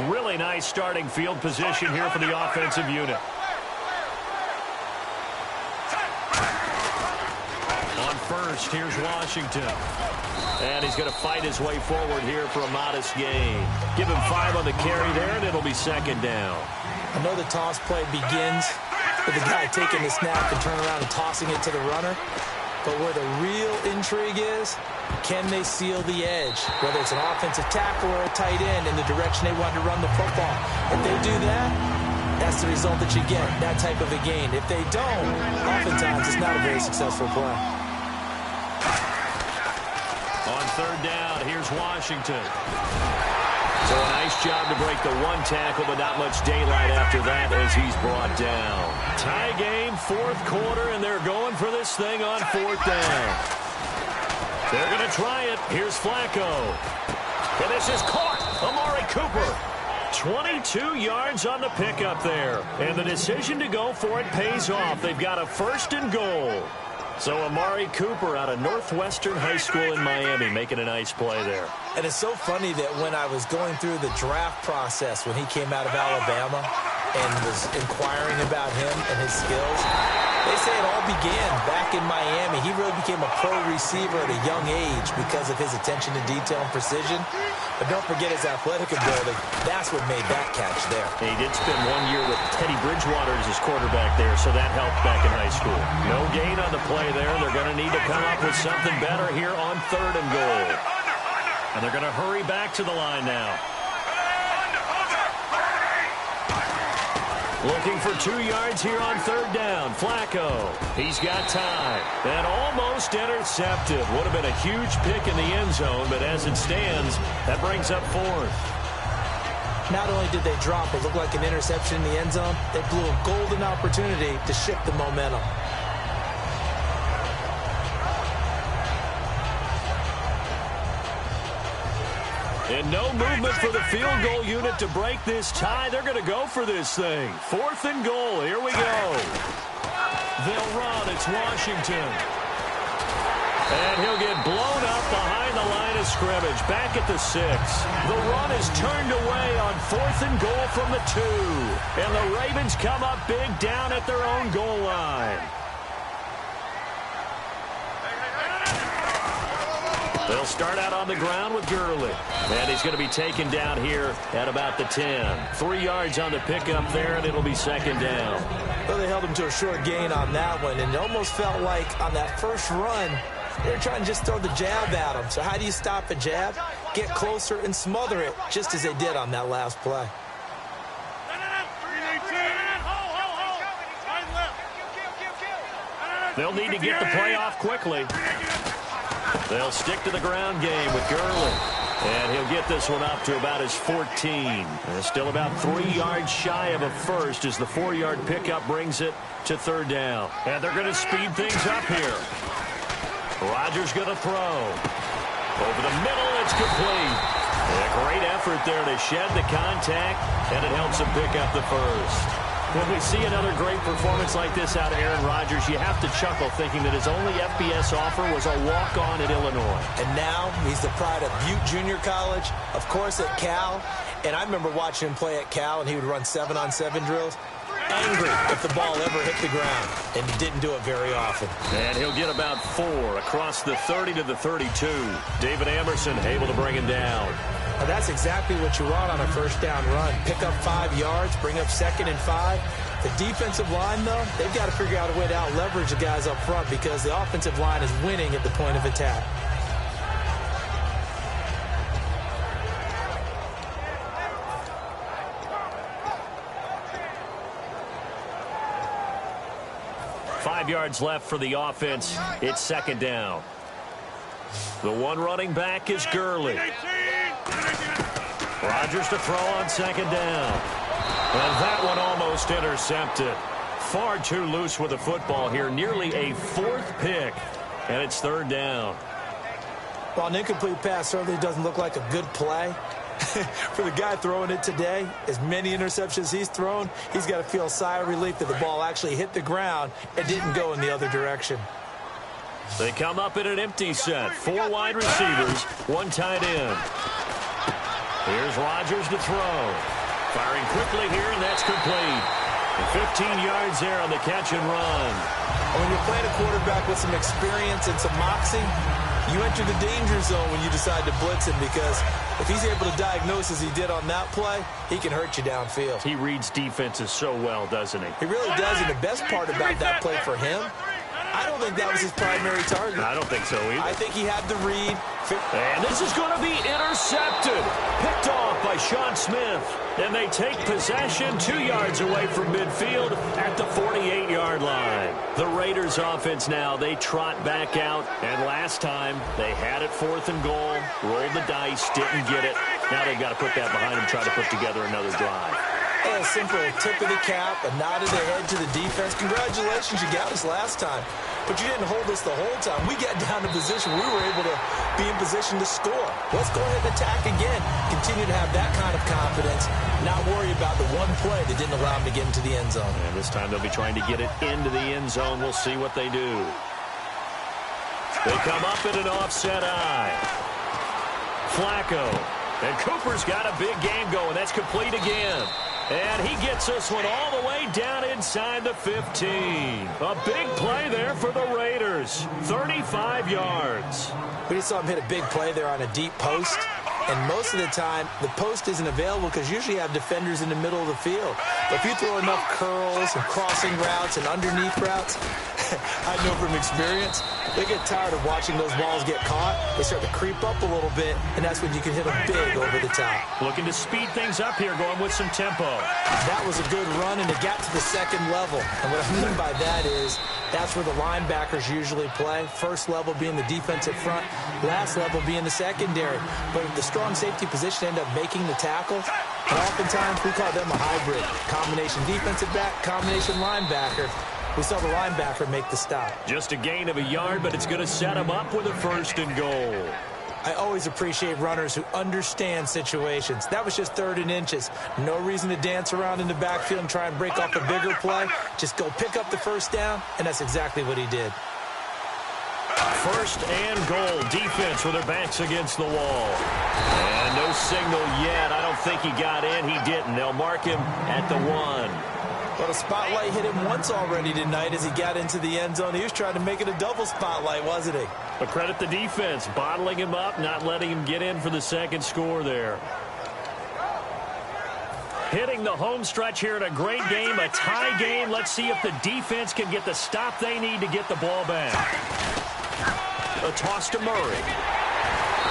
Really nice starting field position here for the offensive unit. On 1st, here's Washington. And he's going to fight his way forward here for a modest gain. Give him 5 on the carry there, and it'll be 2nd down. I know the toss play begins with the guy taking the snap and turn around and tossing it to the runner. But where the real intrigue is, can they seal the edge? Whether it's an offensive tackle or a tight end in the direction they want to run the football. If they do that, that's the result that you get, that type of a gain. If they don't, oftentimes it's not a very successful play. On 3rd down, here's Washington. So a nice job to break the 1 tackle, but not much daylight after that as he's brought down. Tie game, 4th quarter, and they're going for this thing on 4th down. They're going to try it. Here's Flacco. And this is caught. Amari Cooper. 22 yards on the pickup there. And the decision to go for it pays off. They've got a 1st and goal. So Amari Cooper out of Northwestern High School in Miami making a nice play there. And it's so funny that when I was going through the draft process when he came out of Alabama and was inquiring about him and his skills, they say it all began back in Miami. He really became a pro receiver at a young age because of his attention to detail and precision. But don't forget his athletic ability. That's what made that catch there. He did spend 1 year with Teddy Bridgewater as his quarterback there, so that helped back in high school. No gain on the play there. They're going to need to come up with something better here on 3rd and goal. And they're going to hurry back to the line now. Looking for 2 yards here on 3rd down. Flacco. He's got time. And almost intercepted. Would have been a huge pick in the end zone, but as it stands, that brings up 4th. Not only did they drop what looked like an interception in the end zone, they blew a golden opportunity to shift the momentum. And no movement for the field goal unit to break this tie. They're going to go for this thing. 4th and goal. Here we go. They'll run. It's Washington. And he'll get blown up behind the line of scrimmage. Back at the 6. The run is turned away on 4th and goal from the 2. And the Ravens come up big down at their own goal line. They'll start out on the ground with Gurley. And he's going to be taken down here at about the 10. 3 yards on the pickup there, and it'll be 2nd down. Well, they held him to a short gain on that one, and it almost felt like on that first run, they were trying to just throw the jab at him. So how do you stop a jab? Get closer and smother it, just as they did on that last play. They'll need to get the play off quickly. They'll stick to the ground game with Gurley. And he'll get this one up to about his 14. And still about 3 yards shy of a first as the 4-yard pickup brings it to 3rd down. And they're going to speed things up here. Rodgers going to throw. Over the middle, it's complete. And a great effort there to shed the contact, and it helps him pick up the first. When we see another great performance like this out of Aaron Rodgers, you have to chuckle thinking that his only FBS offer was a walk-on at Illinois. And now he's the pride of Butte Junior College, of course at Cal. And I remember watching him play at Cal, and he would run 7-on-7 drills. Angry if the ball ever hit the ground, and he didn't do it very often. And he'll get about 4 across the 30 to the 32. David Amerson able to bring him down. Now that's exactly what you want on a first down run. Pick up 5 yards, bring up 2nd and 5. The defensive line, though, they've got to figure out a way to out-leverage the guys up front because the offensive line is winning at the point of attack. Five yards left for the offense. It's 2nd down. The one running back is Gurley. Rodgers to throw on 2nd down. And that one almost intercepted. Far too loose with the football here. Nearly a 4th pick. And it's 3rd down. While an incomplete pass certainly doesn't look like a good play, for the guy throwing it today, as many interceptions he's thrown, he's got to feel a sigh of relief that the ball actually hit the ground and didn't go in the other direction. They come up in an empty set. 4 wide receivers, 1 tight end. Here's Rodgers to throw. Firing quickly here, and that's complete. And 15 yards there on the catch and run. And when you're playing a quarterback with some experience and some moxie, you enter the danger zone when you decide to blitz him because if he's able to diagnose as he did on that play, he can hurt you downfield. He reads defenses so well, doesn't he? He really does, and the best part about that play for him, I don't think that was his primary target. I don't think so either. I think he had the read. And this is going to be intercepted. Picked off by Sean Smith. And they take possession 2 yards away from midfield at the 48-yard line. The Raiders offense now, they trot back out. And last time, they had it 4th and goal, rolled the dice, didn't get it. Now they've got to put that behind them, try to put together another drive. A simple tip of the cap, a nod of the head to the defense. Congratulations, you got us last time. But you didn't hold us the whole time. We got down to position. We were able to be in position to score. Let's go ahead and attack again. Continue to have that kind of confidence. Not worry about the one play that didn't allow them to get into the end zone. And this time they'll be trying to get it into the end zone. We'll see what they do. They come up in an offset eye. Flacco. And Cooper's got a big game going. That's complete again. And he gets this one all the way down inside the 15. A big play there for the Raiders. 35 yards. We just saw him hit a big play there on a deep post. And most of the time, the post isn't available because usually you have defenders in the middle of the field. But if you throw enough curls and crossing routes and underneath routes, I know from experience, they get tired of watching those balls get caught. They start to creep up a little bit, and that's when you can hit them big over the top. Looking to speed things up here, going with some tempo. That was a good run, and it got to the 2nd level. And what I mean by that is That's where the linebackers usually play. First level being the defensive front, last level being the secondary. But the strong safety position end up making the tackle. And oftentimes we call them a hybrid. Combination defensive back, combination linebacker. We saw the linebacker make the stop. Just a gain of a yard, but it's going to set him up with a 1st and goal. I always appreciate runners who understand situations. That was just 3rd and inches. No reason to dance around in the backfield and try and break off a bigger play. Just go pick up the 1st down, and that's exactly what he did. 1st and goal. Defense with their backs against the wall. And no signal yet. I don't think he got in. He didn't. They'll mark him at the 1. Well, the spotlight hit him once already tonight as he got into the end zone. He was trying to make it a double spotlight, wasn't he? But credit the defense, bottling him up, not letting him get in for the 2nd score there. Hitting the home stretch here in a great game, a tie game. Let's see if the defense can get the stop they need to get the ball back. A toss to Murray.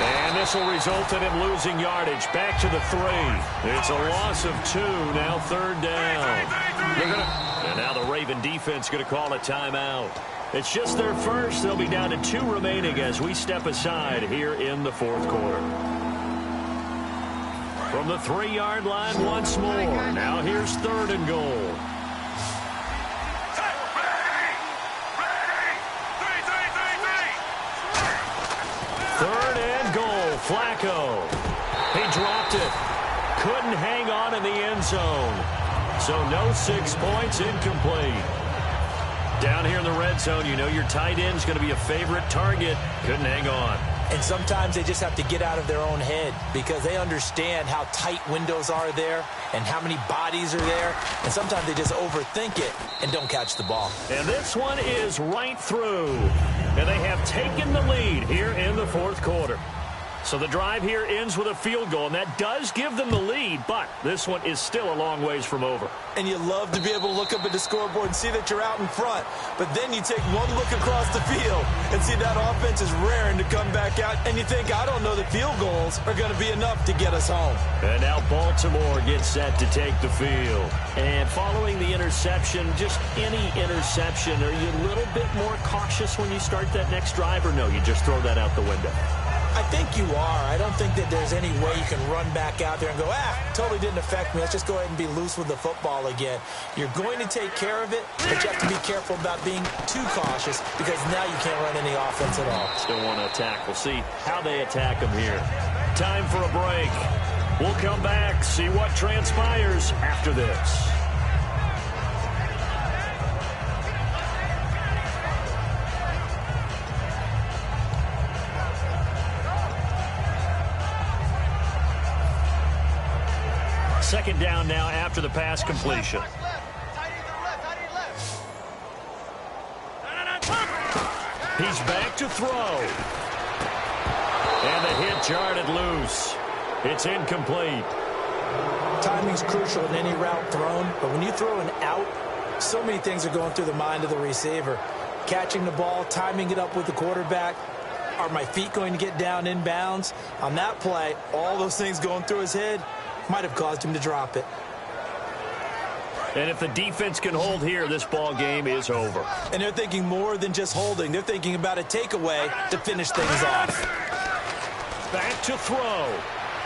And this will result in him losing yardage. Back to the 3. It's a loss of 2. Now 3rd down. And now the Raven defense going to call a timeout. It's just their first. They'll be down to 2 remaining as we step aside here in the 4th quarter. From the 3-yard line once more. Now here's 3rd and goal. Flacco. He dropped it. Couldn't hang on in the end zone. So no 6 points, incomplete. Down here in the red zone, you know your tight end's going to be a favorite target. Couldn't hang on. And sometimes they just have to get out of their own head because they understand how tight windows are there and how many bodies are there. And sometimes they just overthink it and don't catch the ball. And this one is right through. And they have taken the lead here in the 4th quarter. So the drive here ends with a field goal, and that does give them the lead, but this one is still a long ways from over. And you love to be able to look up at the scoreboard and see that you're out in front, but then you take one look across the field and see that offense is raring to come back out, and you think, I don't know that field goals are going to be enough to get us home. And now Baltimore gets set to take the field. And following the interception, just any interception, are you a little bit more cautious when you start that next drive, or no, you just throw that out the window? I think you are. I don't think that there's any way you can run back out there and go, totally didn't affect me. Let's just go ahead and be loose with the football again. You're going to take care of it, but you have to be careful about being too cautious because now you can't run any offense at all. Still want to attack. We'll see how they attack them here. Time for a break. We'll come back, see what transpires after this. Second down now after the pass completion. He's back to throw. And the hit jarred loose. It's incomplete. Timing's crucial in any route thrown, but when you throw an out, so many things are going through the mind of the receiver. Catching the ball, timing it up with the quarterback. Are my feet going to get down inbounds? On that play, all those things going through his head might have caused him to drop it. And if the defense can hold here, this ball game is over. And they're thinking more than just holding. They're thinking about a takeaway to finish things off. Back to throw.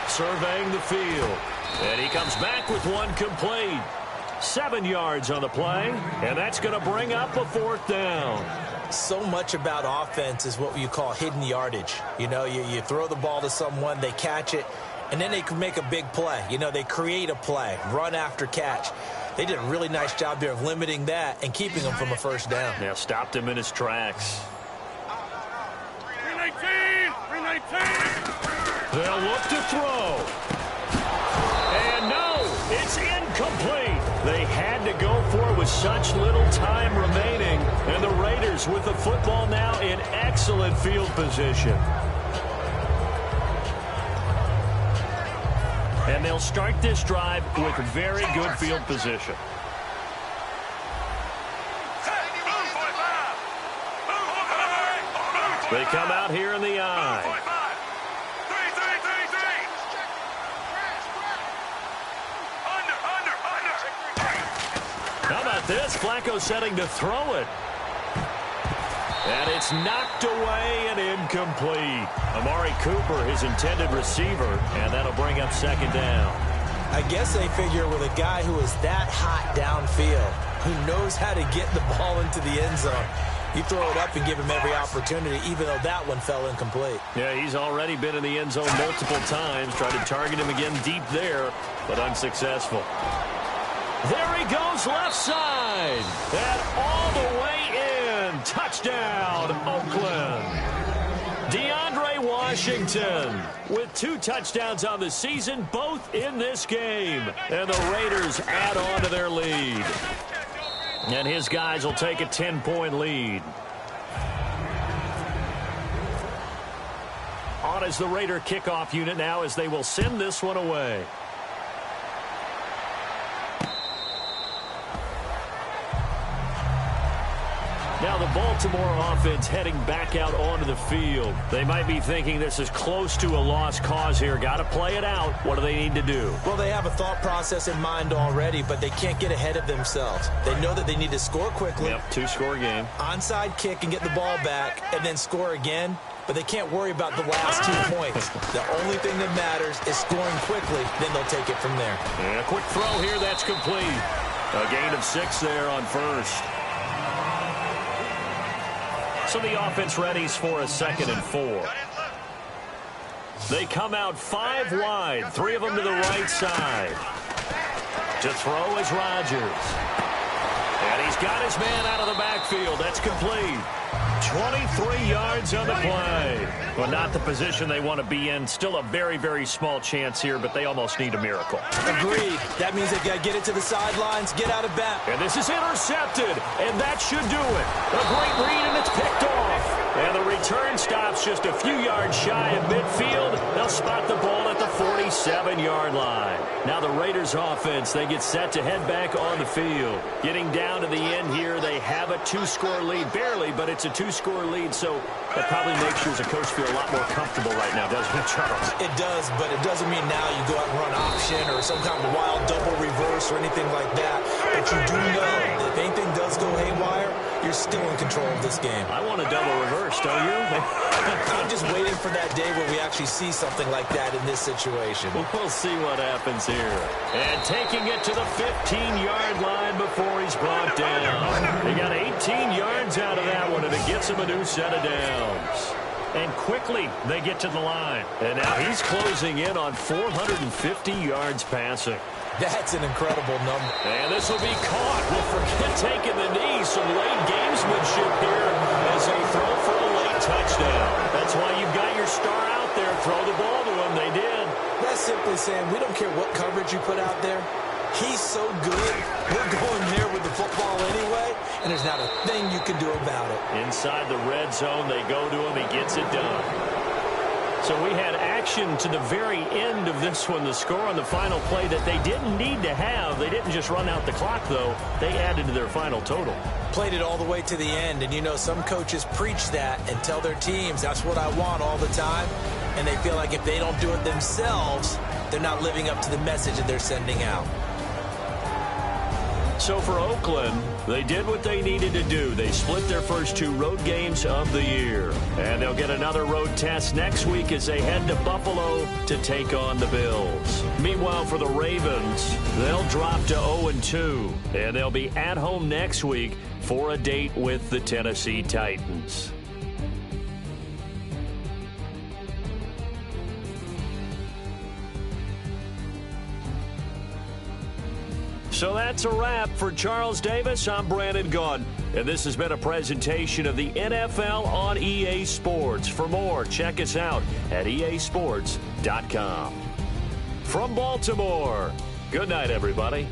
Surveying the field. And he comes back with one complete. 7 yards on the play. And that's going to bring up a 4th down. So much about offense is what you call hidden yardage. You know, you throw the ball to someone, they catch it, and then they can make a big play. You know, they create a play, run after catch. They did a really nice job there of limiting that and keeping him from a 1st down. Yeah, stopped him in his tracks. 319! They'll look to throw. And no, it's incomplete. They had to go for it with such little time remaining. And the Raiders with the football now in excellent field position. And they'll start this drive with very good field position. They come out here in the eye. How about this? Flacco setting to throw it. And it's knocked away and incomplete. Amari Cooper, his intended receiver, and that'll bring up second down. I guess they figure with a guy who is that hot downfield, who knows how to get the ball into the end zone, you throw it up and give him every opportunity, even though that one fell incomplete. Yeah, he's already been in the end zone multiple times. Tried to target him again deep there, but unsuccessful. There he goes left side. And all the way in. Touchdown, Oakland. DeAndre Washington with 2 touchdowns on the season, both in this game. And the Raiders add on to their lead. And his guys will take a 10-point lead. On as the Raider kickoff unit now as they will send this one away. Now the Baltimore offense heading back out onto the field. They might be thinking this is close to a lost cause here. Got to play it out. What do they need to do? Well, they have a thought process in mind already, but they can't get ahead of themselves. They know that they need to score quickly. Yep, 2-score game. Onside kick and get the ball back and then score again. But they can't worry about the last 2 points. The only thing that matters is scoring quickly. Then they'll take it from there. And a quick throw here. That's complete. A gain of 6 there on first. So the offense readies for a 2nd and 4. They come out 5 wide, 3 of them to the right side. To throw is Rodgers. And he's got his man out of the backfield. That's complete. 23 yards on the play. Well, not the position they want to be in. Still a very, very small chance here, but they almost need a miracle. Agreed. That means they've got to get it to the sidelines, get out of bounds. And this is intercepted, and that should do it. A great read, and it's picked off. And the return stops just a few yards shy of midfield. They'll spot the ball at the 47-yard line. Now the Raiders offense, they get set to head back on the field. Getting down to the end here, they have a 2-score lead. Barely, but it's a 2-score lead, so that probably makes you as a coach feel a lot more comfortable right now, doesn't it, Charles? It does, but it doesn't mean now you go out and run option or some kind of wild double reverse or anything like that. But you do know that if anything does go haywire, you're still in control of this game. I want a double reverse, don't you? I'm just waiting for that day where we actually see something like that in this situation. We'll see what happens here. And taking it to the 15-yard line before he's brought down. He got 18 yards out of that one, and it gets him a new set of downs. And quickly, they get to the line. And now he's closing in on 450 yards passing. That's an incredible number. And this will be caught. We'll forget taking the knee. Some late gamesmanship here as they throw for a late touchdown. That's why you've got your star out there. Throw the ball to him. They did. That's simply saying we don't care what coverage you put out there. He's so good. We're going there with the football anyway, and there's not a thing you can do about it. Inside the red zone, they go to him. He gets it done. So we had action to the very end of this one, the score on the final play that they didn't need to have. They didn't just run out the clock, though. They added to their final total. Played it all the way to the end, and you know some coaches preach that and tell their teams that's what I want all the time, and they feel like if they don't do it themselves, they're not living up to the message that they're sending out. So for Oakland, they did what they needed to do. They split their first 2 road games of the year. And they'll get another road test next week as they head to Buffalo to take on the Bills. Meanwhile, for the Ravens, they'll drop to 0-2. And they'll be at home next week for a date with the Tennessee Titans. So that's a wrap. For Charles Davis, I'm Brandon Gaudin. And this has been a presentation of the NFL on EA Sports. For more, check us out at easports.com. From Baltimore, good night, everybody.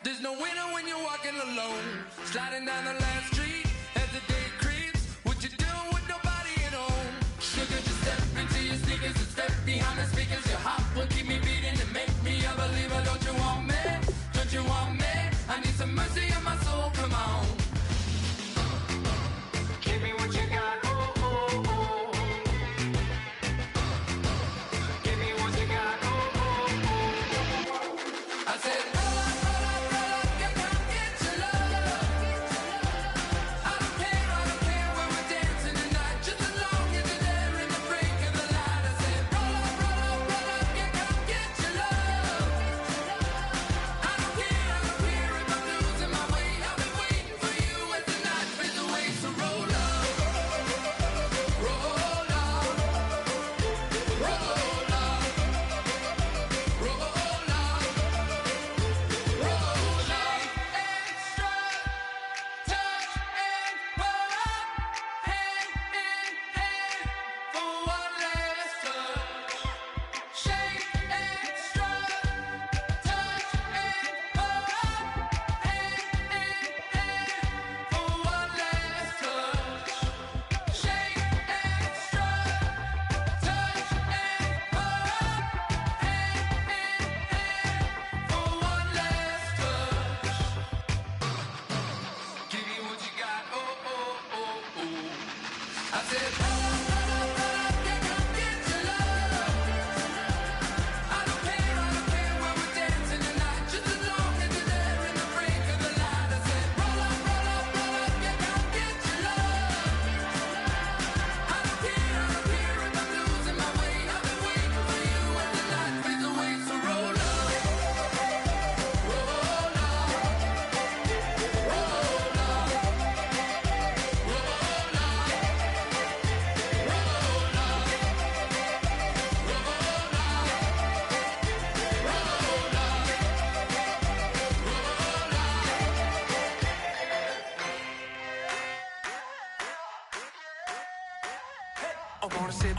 There's no winner when you're walking alone. Sliding down the last street as the day creeps. What you doing with nobody at home? Sugar, just step into your sneakers and step behind the speakers. Your heart will keep me beating and make me a believer. Don't you want me? Don't you want me? I need some mercy on my soul, come on. Give me what you got, oh, oh, oh. Give me what you got, oh, oh, oh. I said, roll up, yeah, come get your love. I don't care when we're dancing tonight. Just as long as you're there in the break of the light. I said, roll up, yeah, come get your love. I don't care if I'm losing my way. I've been waiting for you as the night fades away. So roll up, roll up, roll up, roll up, roll up. Extra, touch and pull up, hand in hand for one last touch. Shake extra, touch and pull up, hand in hand for one last touch. Shake extra, touch and pull up, hand in hand for one last touch. Give me what you got, oh, oh, oh, oh. I said, roll up, yeah, come get your love. I don't care when we're dancing tonight. Just as long as you're there in the break of the light. I said, roll up, yeah, come get your love. I don't care if I'm losing my way. I've been waiting for you as the night fades away. So roll up, roll up, roll up, roll up, I wanna sit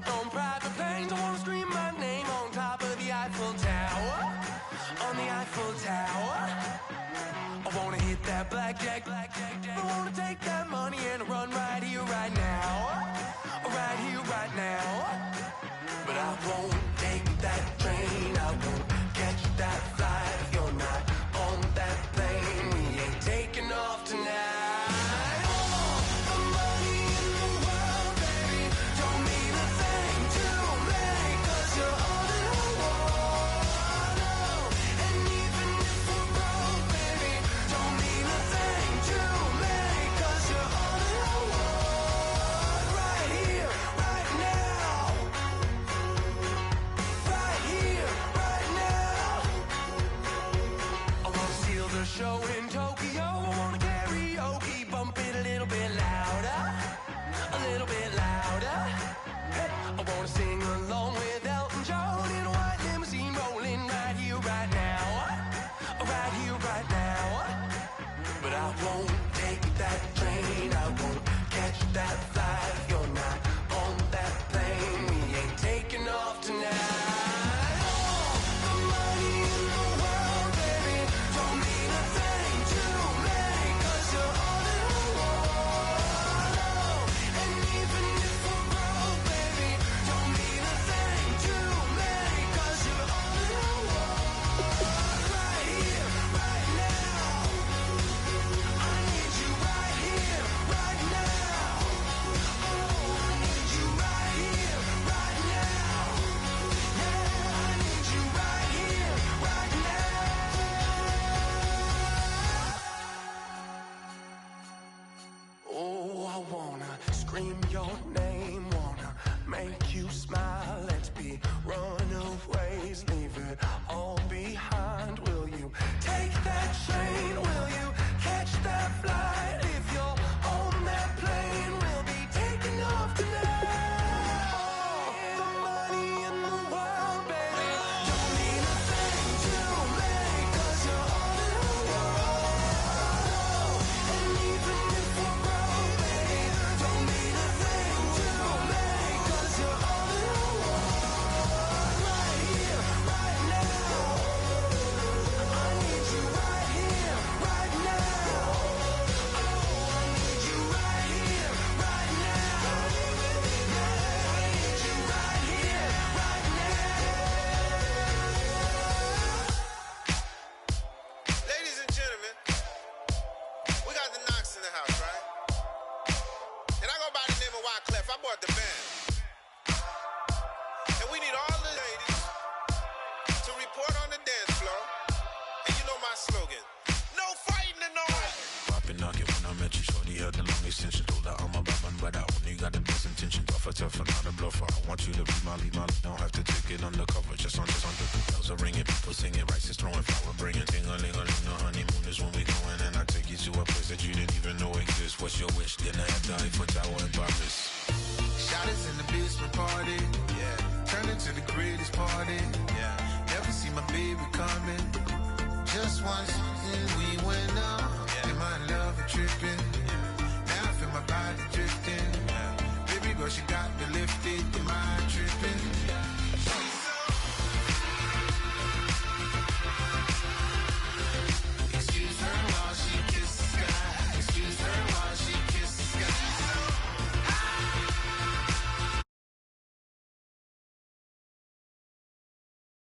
on private planes. I wanna scream my name on top of the Eiffel Tower. On the Eiffel Tower. I wanna hit that blackjack. I wanna take that money and run right here, right now. Right here, right now. But I won't take that train. I won't catch that flight if you're not on that plane. We ain't taking off tonight. All the money in the world, baby, don't mean a thing to me, 'cause you're all that I want. Oh, and even if we're broke, baby, don't mean a thing to me, 'cause you're all that I want. Right here, right now. Right here, right now. I wanna steal the show in Tokyo. I wanna karaoke, bump it a little bit louder. A little bit louder. Hey, I wanna sing along with Elton John in a white limousine rolling right here, right now. Right here, right now. But I won't take that train. I won't catch that flight if you're not on that plane. We ain't taking off tonight. All the money in the world, baby, don't mean a thing to me, 'cause you're all that I want. Oh, and even if we're broke, baby, don't mean a thing to me, 'cause you're all that I want. Right here, right now. I need you right here, right now. Oh, I need you right here, right now. Yeah, I need you right here, right now. Oh, I wanna scream your name, wanna make you smile. Let's be runaways, leave it all behind. Will you take that train? Will you catch that flight? If you're on that plane, we'll be taking off tonight. All the money in the world, baby, don't mean a thing to me, 'cause you're all that I want. And even if we're broke, baby, don't mean a thing to bought the band. And we need all the ladies to report on the dance floor. And you know my slogan, no fighting in no way. Poppin' knock it when I met you, shorty had the long extension. Told her I'm a bad but I only got the best intention. Tougher, not a bluffer. I want you to be Molly. Don't have to take it undercover. Just under the bells are ringing. People singing, rice is throwing, flower bringing. Ting-a-ling-a-ling, the honeymoon is when we going. And I take you to a place that you didn't even know exists. What's your wish? Dinner at the Eiffel Tower in Paris. Shot is in the basement party. Yeah. Turn into the greatest party. Yeah. Never see my baby coming. Just once we went up. Yeah. And my love is tripping. Yeah. Now I feel my body drifting. Yeah. Baby girl, she got me lifted. Am I tripping?